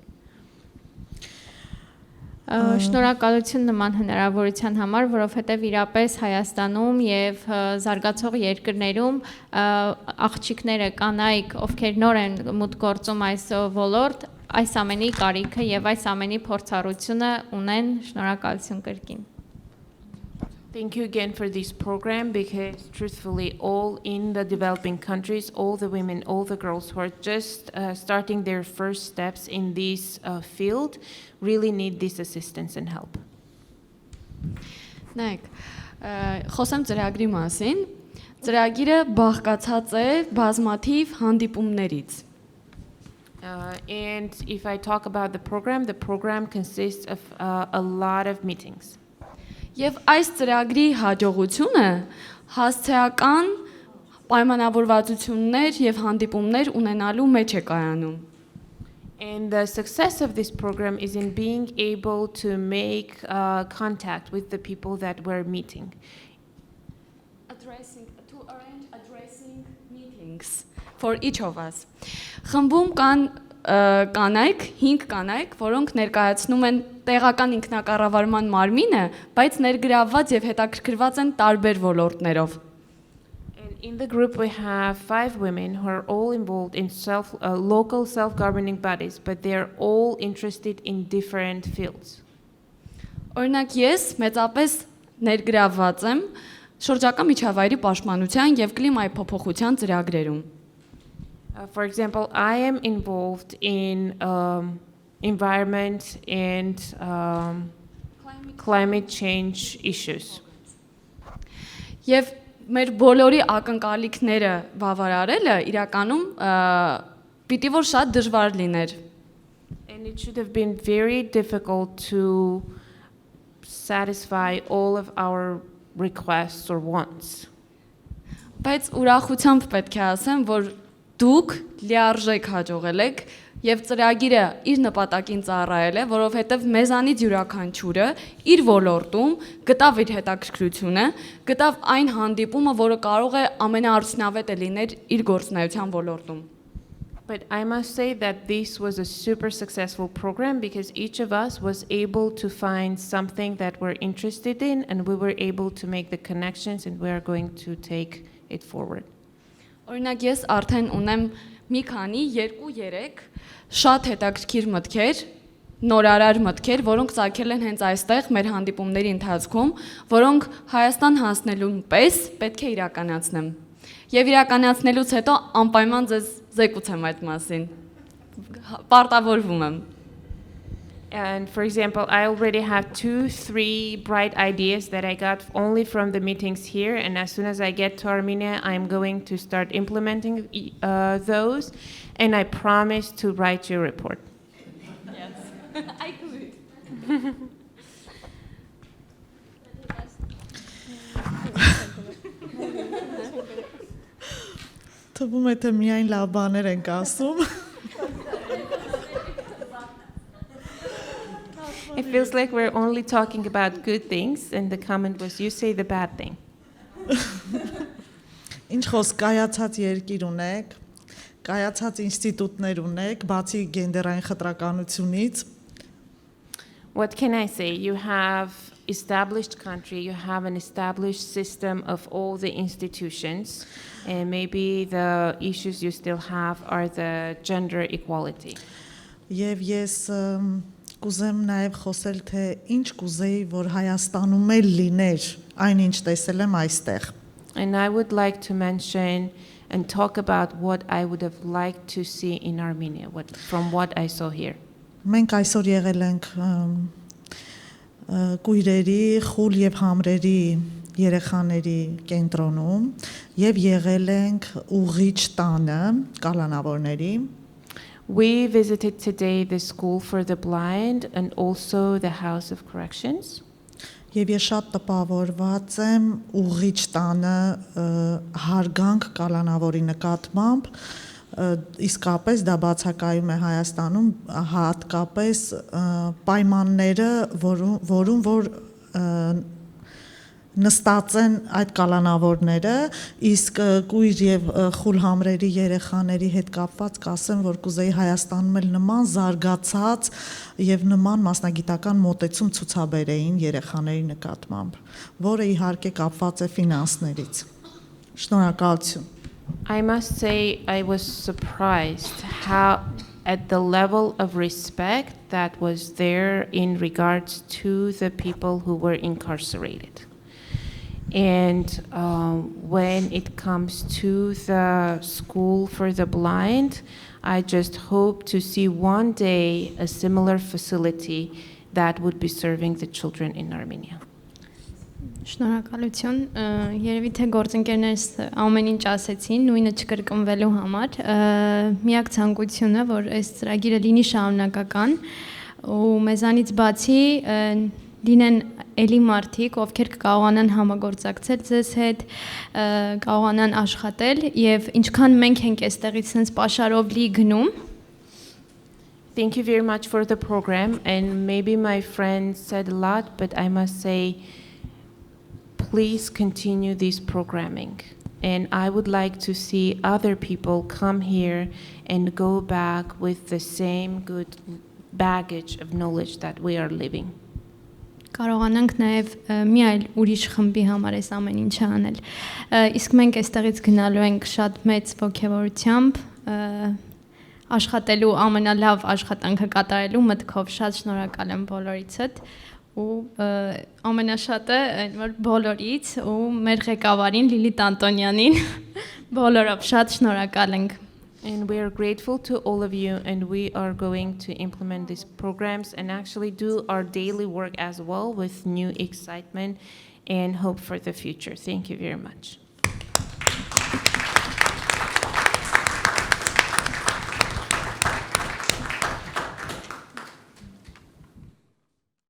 Շնորհակալություն նման հնարավորության համար, որովհետև իրապես Հայաստանում եւ զարգացող երկրներում աղջիկները, կանայք, ովքեր նոր են մուտք գործում այս ոլորտ, այս ամենի կարիքը եւ այս ամենի փորձառությունը ունեն։ Շնորհակալություն կրկին։ Thank you again for this program, because truthfully, all in the developing countries, all the women, all the girls who are just starting their first steps in this field really need this assistance and help. Նայեք, խոսեմ ծրագրի մասին։ Ծրագիրը բաղկացած է բազմաթիվ հանդիպումներից։ And if I talk about the program consists of a lot of meetings. Եվ այս ծրագրի հաջողությունը հասցեական պայմանավորվածություններ եւ հանդիպումներ ունենալու մեջ է կայանում։ And the success of this program is in being able to make contact with the people that we're meeting. To arrange addressing meetings for each of us. Խմբում կան կանայք, 5 կանայք, որոնք ներկայացնում են տեղական ինքնակառավարման մարմինը, բայց ներգրավված եւ հետաքրքրված են տարբեր ոլորտներով։ In the group, we have 5 women who are all involved in local self-governing bodies, but they're all interested in different fields. Օրինակ ես մեծապես ներգրավված եմ շրջակա միջավայրի պաշտպանության եւ կլիմայի փոփոխության ծրագրերում։ For example, I am involved in environment and climate change issues. Եվ մեր բոլորի ակնկալիքները բավարարելը իրականում պիտի որ շատ դժվար լիներ։ And it should have been very difficult to satisfy all of our requests or wants. Բայց ուրախությամբ պետք է ասեմ, որ դուք լիարժեք հաջողել եք եւ ծրագիրը իր նպատակին ծառայել է, որովհետեւ մեզանից յուրաքանչյուրը իր ոլորտում գտավ իր հետաքրքրությունը, գտավ այն հանդիպումը, որը կարող է ամենաարդյունավետը լինել իր գործունեության ոլորտում։ But I must say that this was a super successful program because each of us was able to find something that we're interested in and we were able to make the connections and we are going to take it forward. Օրինակ ես արդեն ունեմ մի քանի 2-3 շատ հետաքրքիր մտքեր, նորարար մտքեր, որոնք ծագել են հենց այստեղ մեր հանդիպումների ընթացքում, որոնք Հայաստան հասնելուն պես պետք է իրականացնեմ։ Եվ իրականացնելուց հետո անպայման ձեզ զեկուցեմ այդ մասին։ Պարտավորվում եմ։ And for example, I already have 2-3 bright ideas that I got only from the meetings here. And as soon as I get to Armenia, I'm going to start implementing those. And I promise to write you a report. Yes, I could. Թվում է թե միայն լավ բաներ ենք ասում։ It feels like we're only talking about good things, and the comment was, you say the bad thing. Ինչ խոսք կայացած երկիր ունեք, կայացած ինստիտուտներ ունեք, բացի գենդերային խտրականությունից։ What can I say? You have established country, you have an established system of all the institutions, and maybe the issues you still have are the gender equality. Եվ ես կուզեմ նաև խոսել թե ինչ կուզեի որ Հայաստանում էլ լիներ այն ինչ տեսել եմ այստեղ։ And I would like to mention and talk about what I would have liked to see in Armenia from what I saw here. Մենք այսօր եղել ենք կույրերի, խուլ եւ համրերի երեխաների կենտրոնում եւ եղել ենք ուղիչ տանը կալանավորների։ We visited today the school for the blind and also the House of Corrections. Եվ ես շատ տպավորված եմ ուղիչ տանը հարգանք կալանավորի նկատմամբ, իսկապես դա բացակայում է Հայաստանում հատկապես պայմանները, որում որ նստած են այդ կալանավորները, իսկ կույր եւ խուլ համրերի երեխաների հետ կապված կասեմ, որ կուզեի Հայաստանում էլ նման զարգացած եւ նման մասնագիտական մոտեցում ցուցաբերեին երեխաների նկատմամբ, որը իհարկե կապված է ֆինանսներից։ Շնորհակալություն։ I must say I was surprised at the level of respect that was there in regards to the people who were incarcerated. And when it comes to the school for the blind, I just hope to see one day a similar facility that would be serving the children in Armenia. Շնորհակալություն։ Երևի թե գործընկերներս ամեն ինչ ասեցին, նույնը չկրկնվելու համար։ Միակ ցանկությունը, որ այս ծրագիրը լինի շարունակական ու մեզանից բացի լինեն էլի մարդիկ, ովքեր կարողանան համագործակցել ձեզ հետ, կարողանան աշխատել եւ ինչքան մենք ենք այստեղից sense պաշարով լի գնում, Thank you very much for the program. And maybe my friend said a lot, but I must say, please continue this programming. And I would like to see other people come here and go back with the same good baggage of knowledge that we are living. Կարողանանք նաև մի այլ ուրիշ խմբի համար այս ամեն ինչը անել։ Իսկ մենք այստեղից գնալու ենք շատ մեծ ողջավորությամբ, աշխատելու ամենալավ աշխատանքը կատարելու մտքով շատ շնորհակալ եմ բոլորիցդ ու ամենաշատը որ բոլորից ու մեր ղեկավարին Լիլիթ Անտոնյանին բոլորով շատ շնորհակալ ենք։ And we are grateful to all of you, and we are going to implement these programs and actually do our daily work as well with new excitement and hope for the future. Thank you very much.